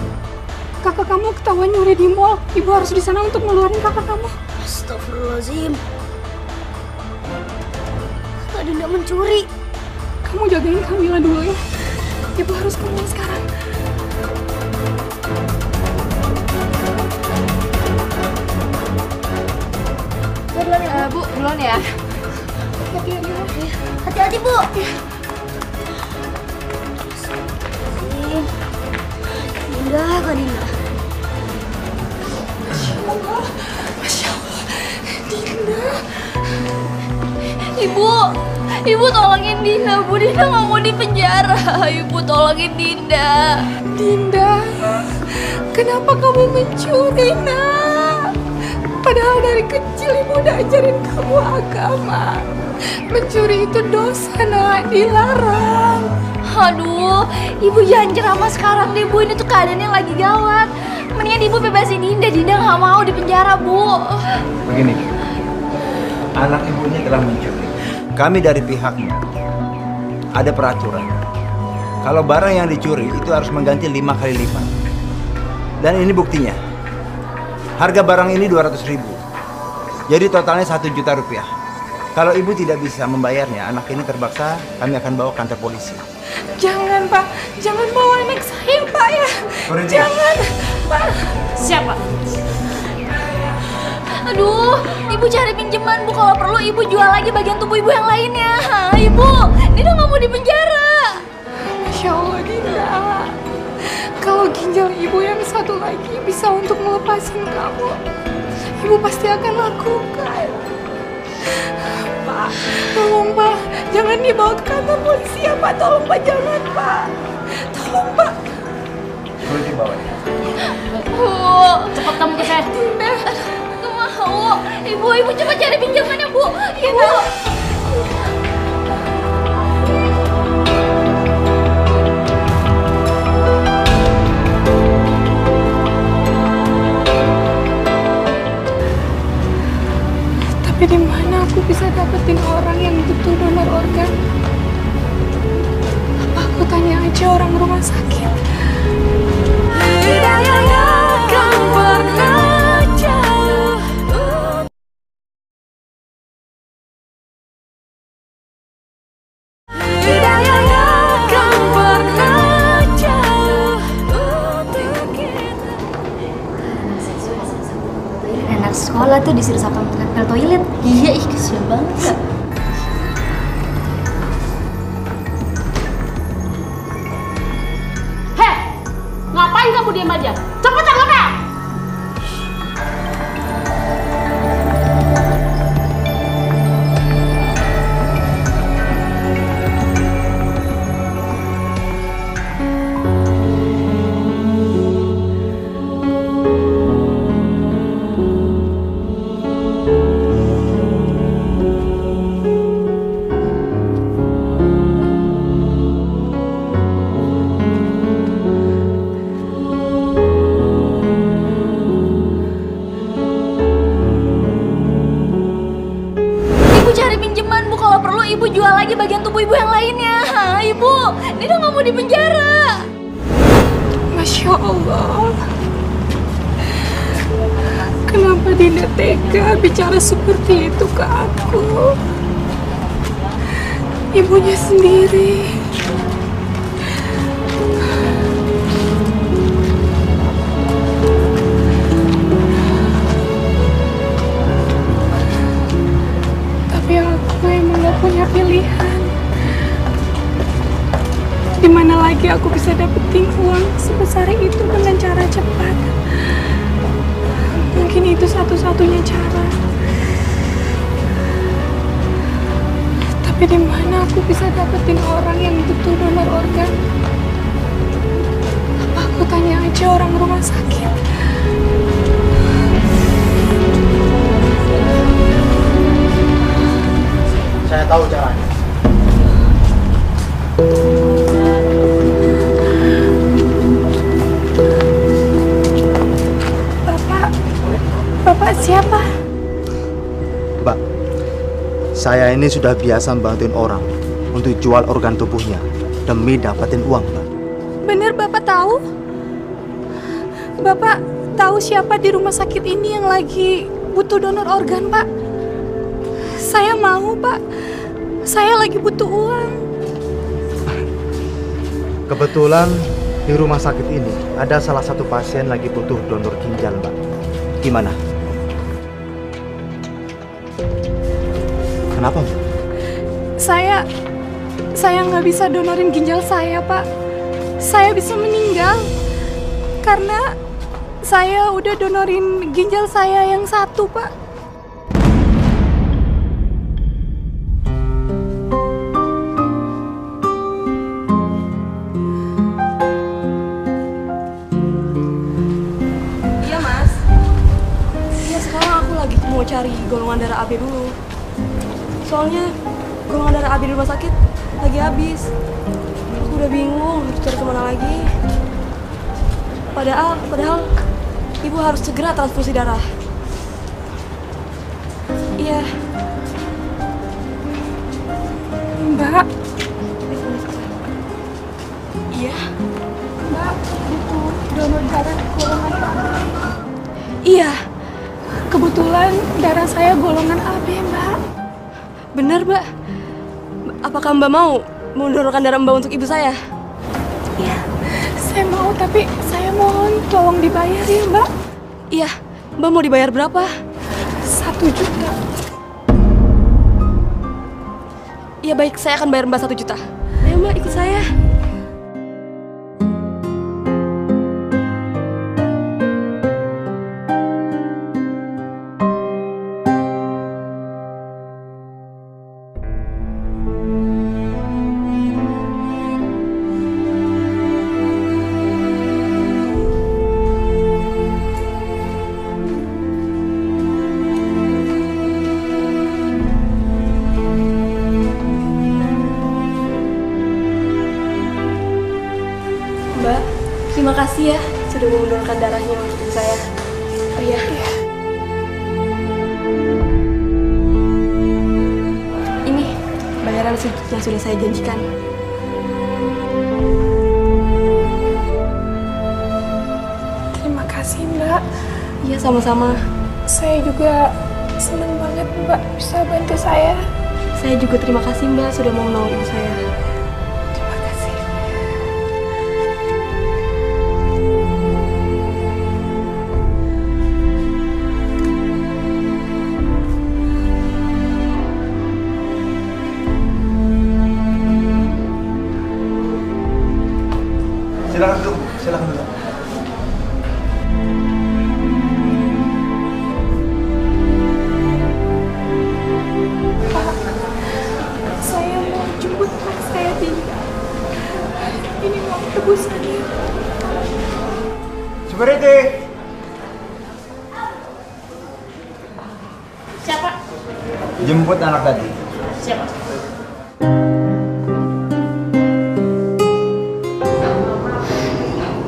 Kakak kamu ketahuan nyuri di mall. Ibu harus di sana untuk ngeluarin kakak kamu. Astagfirullahaladzim. Kak Dinda mencuri. Kamu jagain Kamila dulu ya. Ibu harus ke mall sekarang. Duluan ya, Bu. Duluan ya. Hati-hati, Bu. Dinda, Kak Dinda. Masya Allah, Dinda. Ibu tolongin Dinda, Bu. Dinda nggak mau di penjara. Ibu tolongin Dinda. Dinda, kenapa kamu mencuri, Nak? Padahal dari kecil ibu udah ajarin kamu agama. Mencuri itu dosa, Nak, dilarang. Aduh, Ibu jangan ceramah sekarang deh, Bu. Ini tuh keadaannya lagi gawat. Mendingan Ibu bebasin Dinda. Dinda nggak mau di penjara, Bu. Begini, anak ibunya telah mencuri. Kami dari pihaknya ada peraturan. Kalau barang yang dicuri itu harus mengganti 5 kali lipat. Dan ini buktinya. Harga barang ini 200.000. Jadi totalnya 1 juta rupiah. Kalau ibu tidak bisa membayarnya, anak ini terpaksa kami akan bawa kantor polisi. Jangan, Pak. Jangan bawa anak saya, Pak ya. Jangan, Pak. Siapa? Aduh, Ibu cari pinjaman, Bu. Kalau perlu Ibu jual lagi bagian tubuh Ibu yang lainnya. Ibu, Dinda nggak mau di penjara. Masya Allah, Dinda. Kalau ginjal ibu yang satu lagi bisa untuk melepasin kamu, ibu pasti akan lakukan. Pak, tolong Pak, jangan dibawa ke kantor polisi ya Pak. Tolong Pak, jangan Pak. Tolong Pak. Boleh dibawa ya? Bu, cepat kamu ke saya. Dinda, nggak mau. Ibu cepat cari pinjamannya, Bu. Ibu. Tapi di mana aku bisa dapetin orang yang butuh donor organ? Apa aku tanya aja orang rumah sakit? Tidak akan pernah jauh. Tidak akan pernah jauh untuk kita. Anak sekolah tuh disuruh satpam nempel toilet. Iya, kasihan banget. Heh, ngapain kamu diam aja? Cepetan ngapa? Ibu jual lagi bagian tubuh Ibu yang lainnya. Ibu, Dinda nggak mau di penjara. Masya Allah. Kenapa Dinda tega bicara seperti itu ke aku. Ibunya sendiri. Tapi aku emang gak punya pilihan. Dimana lagi aku bisa dapetin uang sebesar itu dengan cara cepat? Mungkin itu satu-satunya cara. Tapi di mana aku bisa dapetin orang yang butuh donor organ? Apa aku tanya aja orang rumah sakit? Saya tahu caranya. Bapak siapa? Mbak, saya ini sudah biasa bantuin orang untuk jual organ tubuhnya demi dapatin uang, Mbak. Bener Bapak tahu? Bapak tahu siapa di rumah sakit ini yang lagi butuh donor organ, Pak? Saya mau, Pak. Saya lagi butuh uang. Kebetulan di rumah sakit ini ada salah satu pasien lagi butuh donor ginjal, Mbak. Gimana? Kenapa, Mbak? Saya nggak bisa donorin ginjal saya, Pak. Saya bisa meninggal karena saya udah donorin ginjal saya yang satu, Pak. Iya, Mas. Iya, sekarang aku lagi mau cari golongan darah AB dulu. Soalnya golongan darah AB di rumah sakit lagi habis. Aku udah bingung harus cari kemana lagi. Padahal ibu harus segera transfusi darah. Iya. Mbak. Iya. Mbak, butuh donor darah golongan AB. Iya. Kebetulan darah saya golongan AB, Mbak. Bener, Mbak. Apakah Mbak mau mendonorkan darah Mbak untuk ibu saya? Iya. Saya mau, tapi saya mohon tolong dibayar ya, Mbak. Iya. Mbak mau dibayar berapa? 1 juta. Iya, baik. Saya akan bayar Mbak 1 juta. Ayo, Mbak, ikut saya. Mbak, terima kasih ya sudah mau mendonorkan darahnya untuk ibu saya. Oh iya. Ini bayaran yang sudah saya janjikan. Terima kasih, Mbak. Iya, sama-sama. Saya juga senang banget Mbak bisa bantu saya. Saya juga terima kasih Mbak sudah mau menolong ibu saya. Terima kasih. Silakan duduk, silakan duduk. Pak, saya mau jemput Pak saya Dinda. Ini uang tebusannya. Security. Siapa? Jemput anak tadi. Siapa?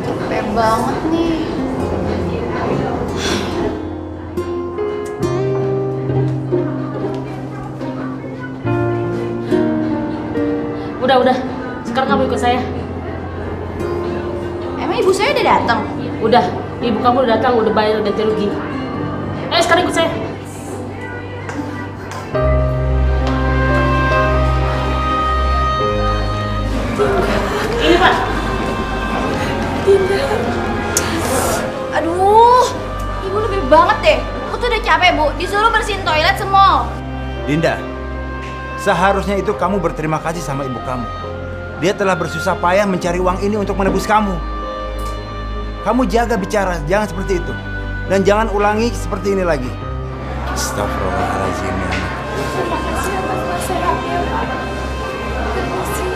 Capek banget nih. Udah. Sekarang kamu ikut saya. Emang ibu saya udah datang? Udah, ibu kamu udah datang, udah bayar ganti rugi. Ayo sekarang ikut saya. Ini Pak. Dinda. Aduh, ibu lebih banget deh. Aku tuh udah capek, Bu. Disuruh bersihin toilet semua. Dinda, seharusnya itu kamu berterima kasih sama ibu kamu. Dia telah bersusah payah mencari uang ini untuk menebus kamu. Kamu jaga bicara, jangan seperti itu. Dan jangan ulangi seperti ini lagi. Astagfirullahaladzim ya. Terima kasih atas nasihatnya, Pak. Terima kasih.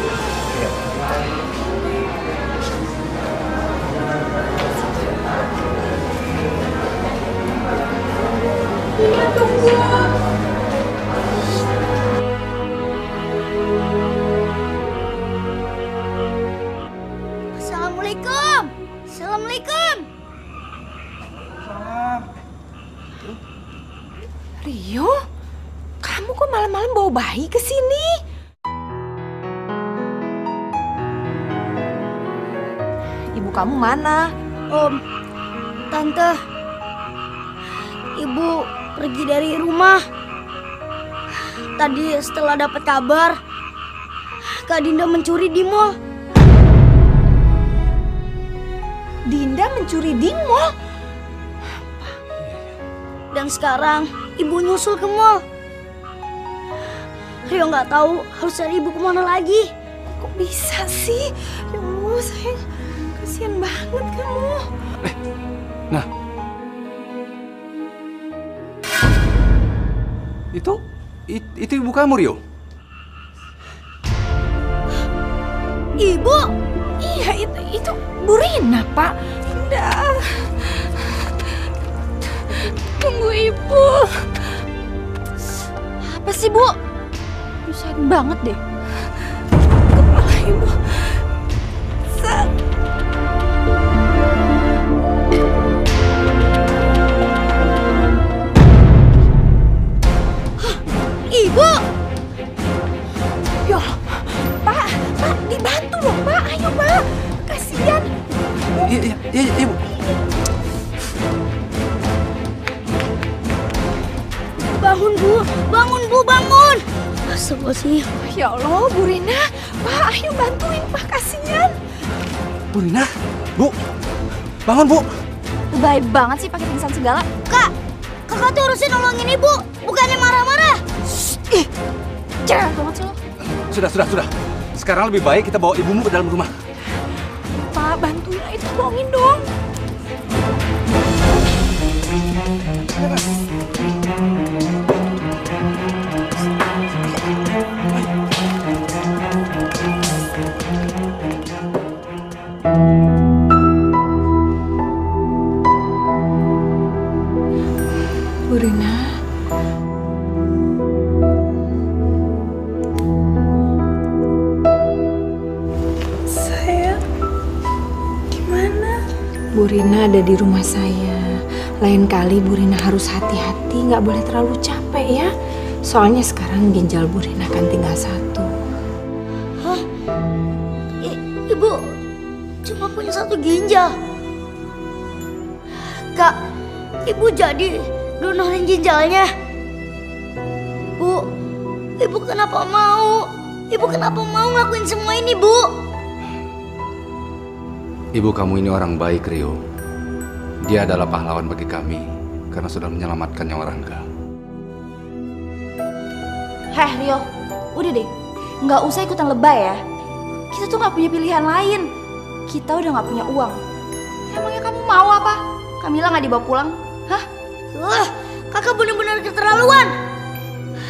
Dinda, tunggu. Assalamualaikum. Assalamualaikum. Rio, kamu kok malam-malam bawa bayi ke sini? Ibu kamu mana? Om, Tante, Ibu pergi dari rumah. Tadi setelah dapat kabar, Kak Dinda mencuri di mall. Dinda mencuri di mall? Dan sekarang Ibu nyusul ke mall. Rio nggak tahu harus cari Ibu kemana lagi. Kok bisa sih? Ya Allah, sayang. Kasian banget kamu. Nah, itu ibu kamu, Rio? Ibu? Iya, itu Bu Rina, Pak. Dinda. Tunggu Ibu. Apa sih, Bu? Nyusahin banget deh. Kepala Ibu sakit. Ibu! Ya, Pak, dibantu dong, Pak. Ayo, Pak. Kasihan. Iya, Ibu. Bangun, Bu. Bangun, Bu. Bangun. Astagfirullahaladzim. Ya Allah, Bu Rina. Pak, ayo bantuin, Pak. Kasihan. Bu Rina, Bu. Bangun, Bu. Lebay banget sih pakai pingsan segala. Kakak tuh harusnya nolongin Ibu, bukannya marah-marah. Ih, jangan banget sih lo. Sudah. Sekarang lebih baik kita bawa ibumu ke dalam rumah. Pak, bantuin aja, tolongin dong. Bu Rina. Sayang, gimana? Bu Rina ada di rumah saya. Lain kali Bu Rina harus hati-hati, nggak boleh terlalu capek ya. Soalnya sekarang ginjal Bu Rina kan tinggal 1. Hah? Ibu cuma punya 1 ginjal. Kak, Ibu jadi donorin ginjalnya. Bu, Ibu kenapa mau? Ibu kenapa mau ngelakuin semua ini, Bu? Ibu kamu ini orang baik, Rio. Dia adalah pahlawan bagi kami karena sudah menyelamatkan nyawa Rangga. Heh, Rio. Udah deh. Nggak usah ikutan lebay ya. Kita tuh nggak punya pilihan lain. Kita udah nggak punya uang. Emangnya kamu mau apa? Kamila nggak dibawa pulang? Hah? Kakak benar-benar keterlaluan.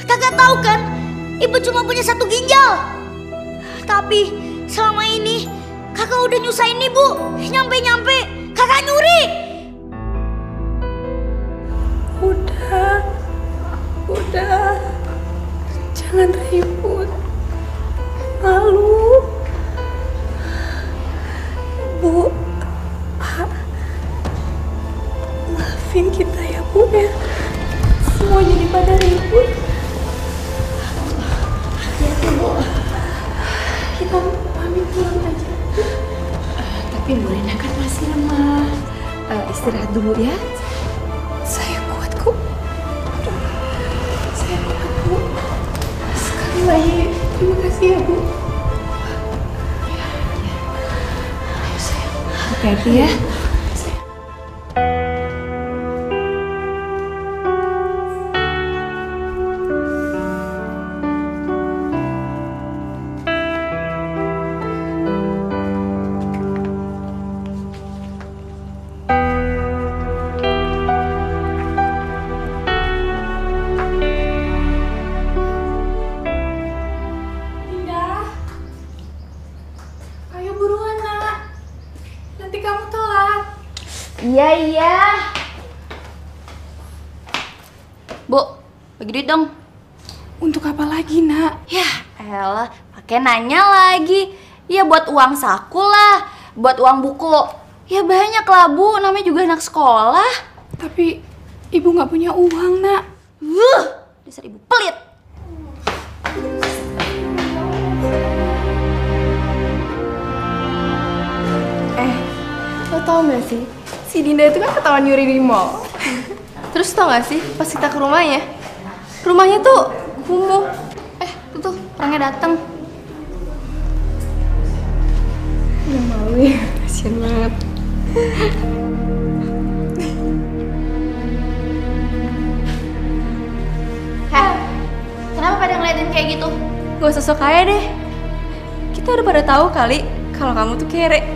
Kakak tahu kan, Ibu cuma punya 1 ginjal. Tapi selama ini kakak udah nyusahin Ibu. Nyampe-nyampe kakak nyuri. Udah. Jangan ribut. Malu. Bu, Pak, maafin kita ya, Bu ya. Semua jadi pada ribut. Hati-hati, Bu. Kita pamit pulang aja. Tapi Bu Rina kan masih lemah. Istirahat dulu ya. Saya kuat kok. Hati-hati ya. Iya. Bu, bagi duit dong. Untuk apa lagi, Nak? Ya, elah, pakai nanya lagi. Ya buat uang saku lah, buat uang buku. Ya banyak lah, Bu, namanya juga anak sekolah. Tapi Ibu nggak punya uang, Nak. Dasar ibu pelit. Lo tau gak sih? Si Dinda itu kan ketahuan nyuri di mall. Terus tau gak sih, pas kita ke rumahnya tuh kumuh. Tuh, orangnya dateng. Udah malu ya, kasian banget. Kenapa pada ngeliatin kayak gitu? Gak usah sok kaya deh. Kita udah pada tahu kali kalau kamu tuh kere.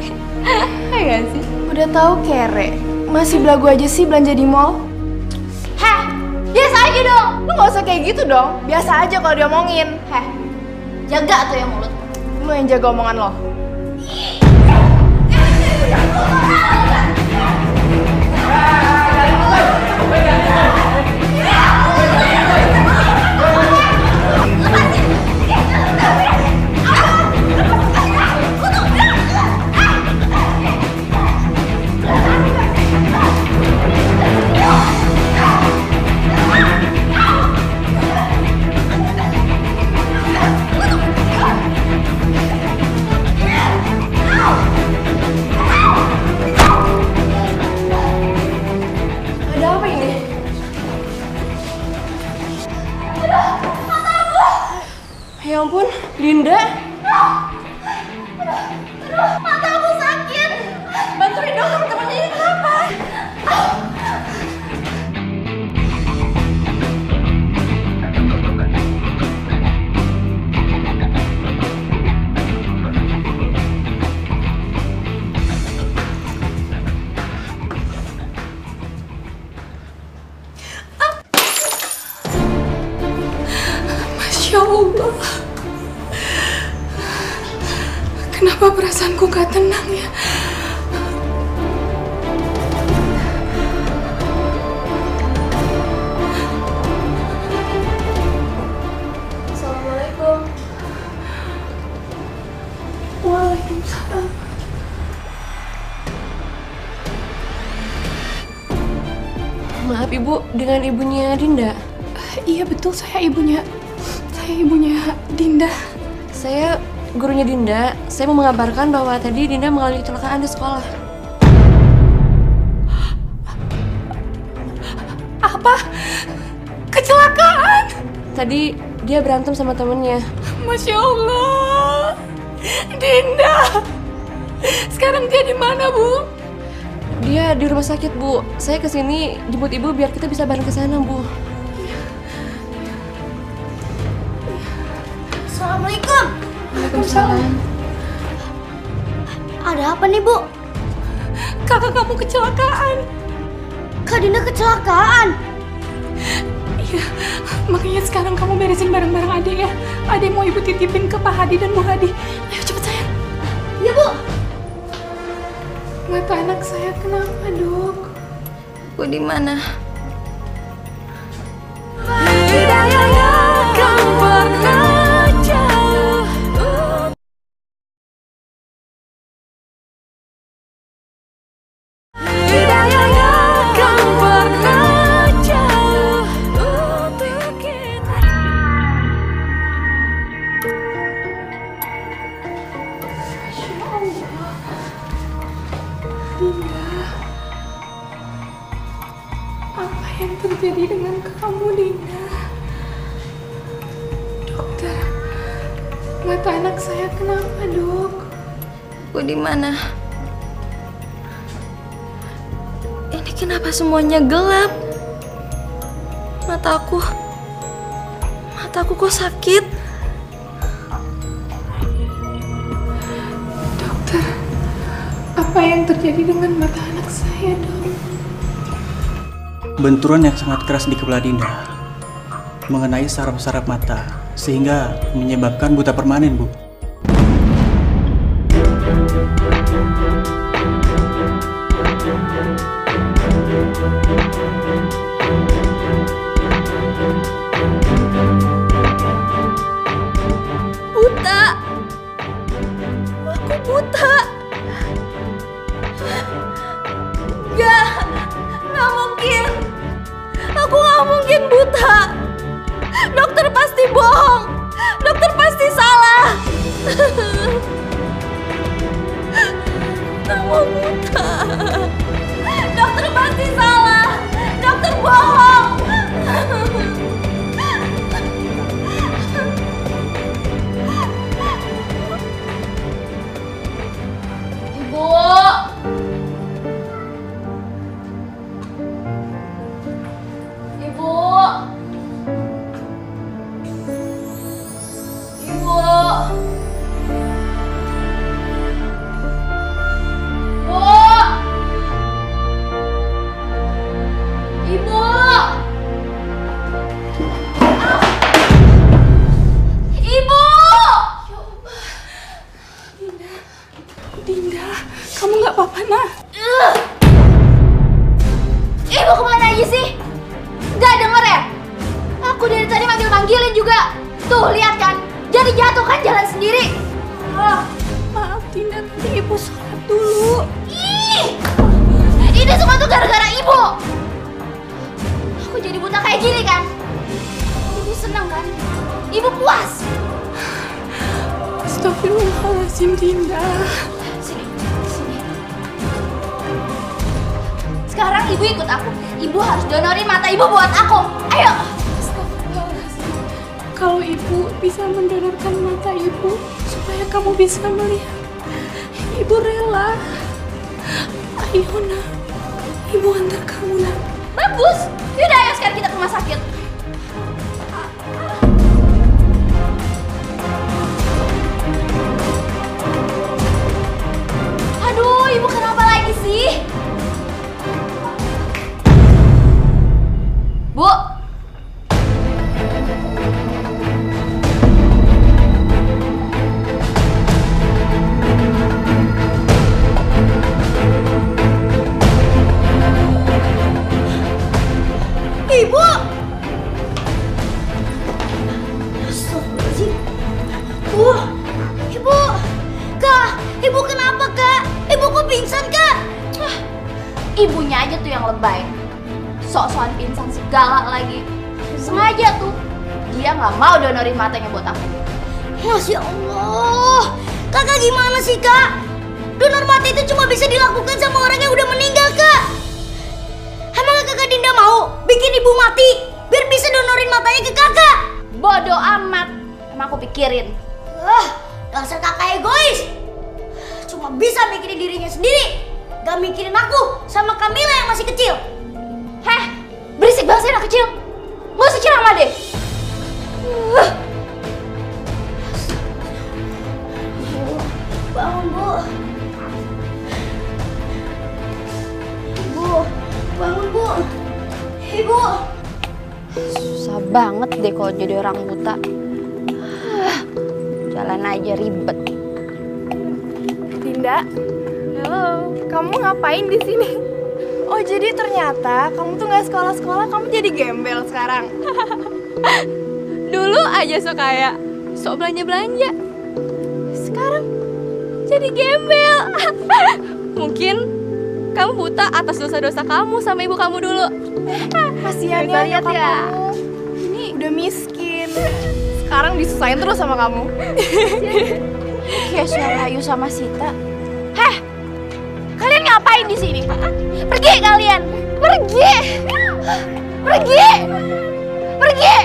Iya gak sih? Udah tahu kere, masih belagu aja sih belanja di mall. Biasa aja dong. Lu gak usah kayak gitu dong. Biasa aja kalau diomongin. Jaga tuh yang mulut. Lu yang jaga omongan lo. Ya ampun, Dinda. Mata aku sakit. Bantuin dong teman-temannya, ini kenapa? Masya Allah. Kenapa perasaanku gak tenang ya? Assalamualaikum. Waalaikumsalam. Maaf Ibu, dengan ibunya Dinda? Iya betul, saya ibunya Dinda. Saya gurunya Dinda. Saya mau mengabarkan bahwa tadi Dinda mengalami kecelakaan di sekolah. Apa? Kecelakaan? Tadi dia berantem sama temennya. Masya Allah. Dinda. Sekarang dia di mana, Bu? Dia di rumah sakit, Bu. Saya kesini jemput Ibu biar kita bisa bareng ke sana, Bu. Assalamualaikum. Waalaikumsalam. Ada apa nih, Bu? Kakak kamu kecelakaan. Kak Dinda kecelakaan? Iya, makanya sekarang kamu beresin barang-barang Ade ya. Ade mau Ibu titipin ke Pak Hadi dan Bu Hadi. Ayo cepet sayang. Iya, Bu. Mata anak saya kenapa, Dok? Bu di mana? Hidayahnya kan pernah jauh. Hidayahnya kan pernah jauh untuk kita. Masya Allah. Dinda, apa yang terjadi dengan kamu, Dinda? Dokter, mata anak saya kenapa, Dok? Bu di mana? kenapa semuanya gelap? Mataku kok sakit? Dokter, apa yang terjadi dengan mata anak saya, Dok? Benturan yang sangat keras di kepala Dinda mengenai saraf-saraf mata sehingga menyebabkan buta permanen, Bu. Buta. Aku buta. Nggak mungkin. Aku nggak mungkin buta. Dokter pasti bohong. Dokter pasti salah. Kamu buta. Dokter pasti salah. Dokter bohong. Ibu. Ibu. Ibu. Bu. Ibu. Ibu. Dinda, kamu nggak apa-apa, Nak? Ibu kemana aja sih? Gak denger ya? Aku dari tadi manggil-manggilin juga. Tuh, lihat kan? Jadi jatuh kan jalan sendiri. Maaf, Dinda, nanti Ibu sholat dulu. Ih! Ini semua tuh gara-gara Ibu. Aku jadi buta kayak gini kan? Ibu senang kan? Ibu puas. Astagfirullahaladzim, Dinda. Sini. Sekarang Ibu ikut aku. Ibu harus donorin mata Ibu buat aku. Ayo. Kalau Ibu bisa mendonorkan mata Ibu supaya kamu bisa melihat, Ibu rela. Ayo, Nak. Ibu antar kamu, Nak. Bagus. Yaudah, ayo sekarang kita ke rumah sakit. Aduh, Ibu kenapa lagi sih? Bu. Ibu. Astagfirullahaladzim. Bu. Ibu. Kak, Ibu kenapa, Kak? Ibu kok pingsan, Kak? Ibunya aja tuh yang lebay. Sok-sokan pingsan segala lagi. Sengaja tuh. Dia nggak mau donorin matanya buat aku. Masya Allah. Kakak gimana sih, Kak? Donor mata itu cuma bisa dilakukan sama orang yang udah meninggal, Kak. Emang Kakak Dinda mau bikin ibu mati biar bisa donorin matanya ke Kakak? Bodoh amat. Emang aku pikirin. Dasar Kakak egois. Cuma bisa mikirin dirinya sendiri. Gak mikirin aku sama Kamila yang masih kecil. Heh, berisik banget sih anak kecil. Gak usah ceramah deh. Bangun, Bu. Ibu, bangun, Bu. Ibu. Susah banget deh kalau jadi orang buta. Jalan aja ribet. Dinda, halo. Kamu ngapain di sini? Oh, jadi ternyata kamu tuh nggak sekolah-sekolah, kamu jadi gembel sekarang. Dulu aja sok kaya, sok belanja-belanja. Sekarang jadi gembel. Mungkin kamu buta atas dosa-dosa kamu sama ibu kamu dulu. Kasihan ya kamu. Ini udah miskin. Sekarang disusahin terus sama kamu. Kayak suara Ayu sama Sita. Heh, kalian ngapain di sini? Pergi kalian, pergi, pergi, pergi.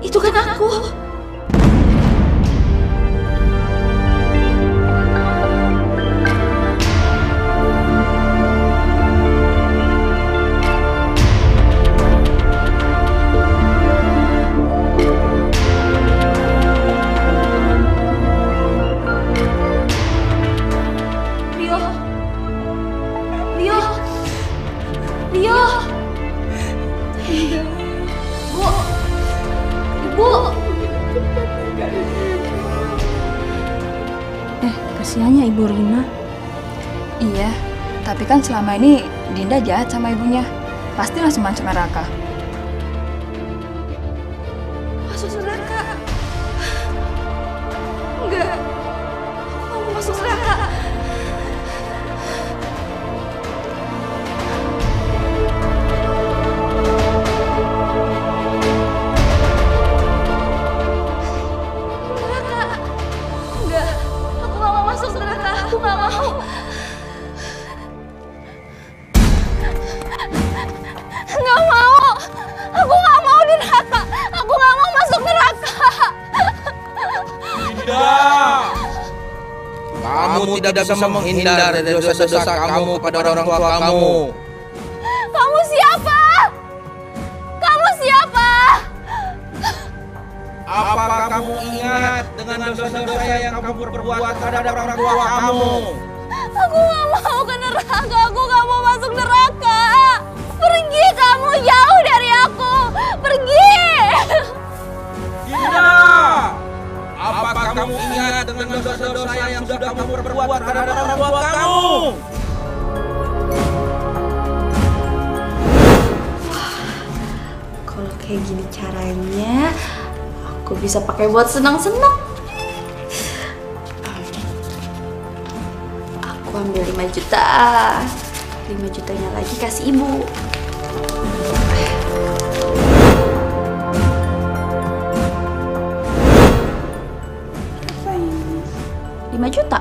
Itu kan aku. Kasihannya Ibu Rina. Iya, tapi kan selama ini Dinda jahat sama ibunya. Pasti langsung masuk neraka. Masuk neraka? Enggak. Aku mau masuk neraka. Aku gak mau. Gak mau. Aku gak mau di neraka. Aku gak mau masuk neraka. Tidak. Kamu tidak bisa menghindar dari dosa-dosa kamu kepada orang tua kamu. Kamu siapa? Kamu siapa? Apakah kamu ingat dengan dosa-dosa yang kamu perbuat terhadap orang tua kamu? Aku gak mau ke neraka. Aku gak mau masuk neraka. Pergi kamu jauh dari aku. Pergi. Tidak. Apakah kamu ingat dengan dosa-dosa yang sudah kamu perbuat terhadap orang tua kamu? Kalau kayak gini caranya, aku bisa pakai buat senang-senang. Aku ambil 5 juta. 5 jutanya lagi kasih ibu. Apa ini? 5 juta.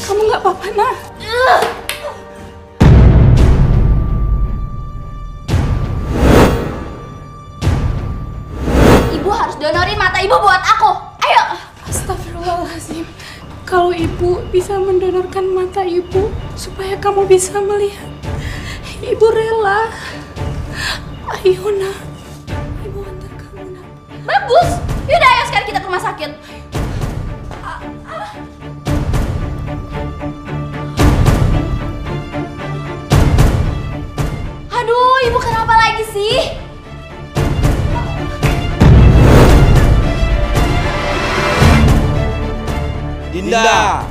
Kamu nggak apa-apa, Nak? Ibu harus donorin mata ibu buat aku. Ayo. Astagfirullahaladzim. Kalau ibu bisa mendonorkan mata ibu supaya kamu bisa melihat, ibu rela. Ayo, Nak. Ibu antar kamu, Nak. Bagus. Yaudah, ayo sekarang kita ke rumah sakit. Aduh, ibu kenapa lagi sih? Dinda,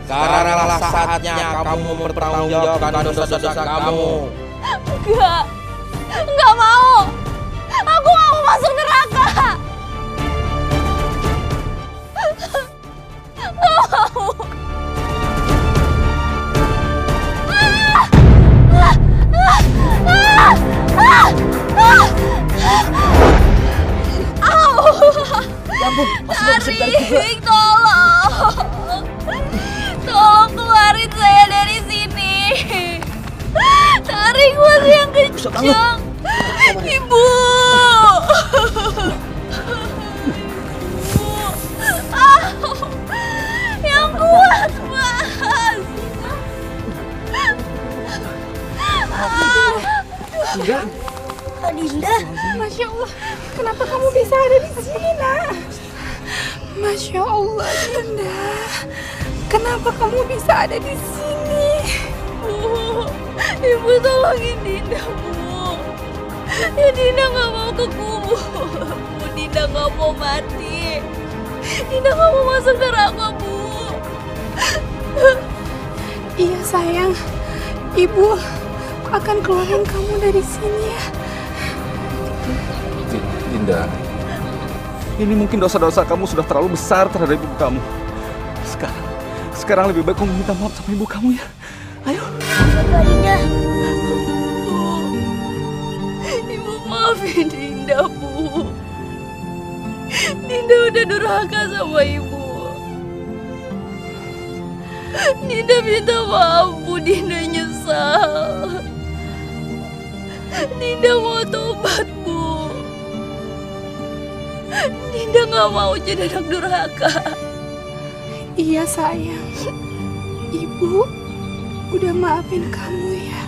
sekaranglah saatnya kamu mempertanggungjawabkan dosa-dosa kamu. Enggak mau. Aku gak mau masuk neraka. Gak mau. Tarik, tolong. Tolong keluarin saya dari sini. Tarik masih yang kencang. Ibu. Yang kuat, Mas. Enggak. Dinda. Masya Allah, kenapa kamu bisa ada di sini, Nak? Masya Allah, Dinda. Kenapa kamu bisa ada di sini? Bu, Ibu tolongin Dinda, Bu. Ya Dinda gak mau ke kubur. Bu, Dinda gak mau mati. Dinda gak mau masuk neraka, Bu. Iya sayang, Ibu akan keluarin kamu dari sini ya. Dinda, ini mungkin dosa-dosa kamu sudah terlalu besar terhadap ibu kamu. Sekarang lebih baik kamu minta maaf sama ibu kamu ya. Ayo. Dinda. Bu, Ibu Maafin Dinda, Bu. Dinda udah durhaka sama Ibu. Dinda minta maaf, Bu. Dinda nyesal. Dinda mau tobat, Bu. Dinda gak mau jadi anak durhaka. Iya sayang, Ibu udah maafin kamu ya.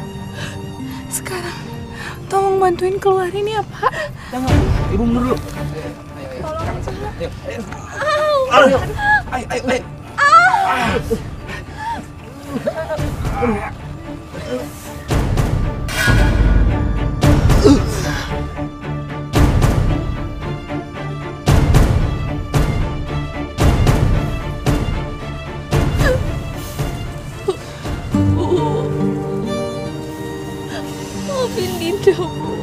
Sekarang tolong bantuin keluarin ya Pak. Jangan, Ibu mundur dulu. Ayo, ayo. Maafin Dinda, Bu.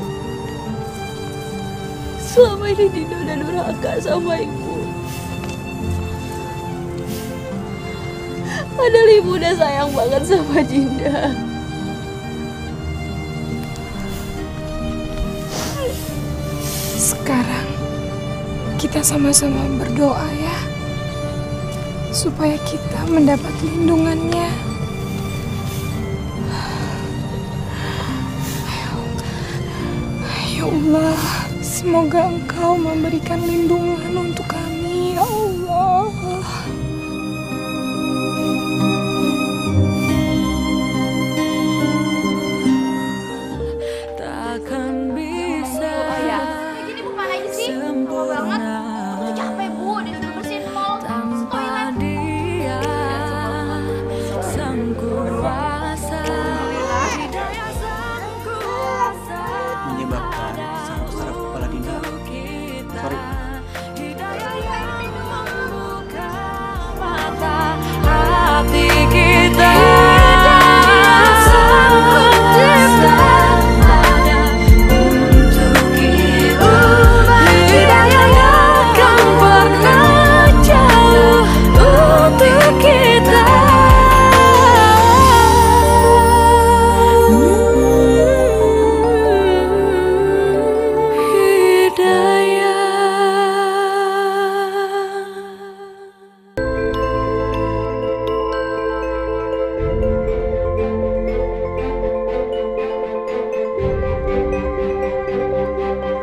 Selama ini Dinda udah durhaka sama Ibu. Padahal Ibu udah sayang banget sama Dinda. Sekarang kita sama-sama berdoa ya, supaya kita mendapat lindungannya. Ya Allah, semoga Engkau memberikan lindungan untuk kami, ya Allah.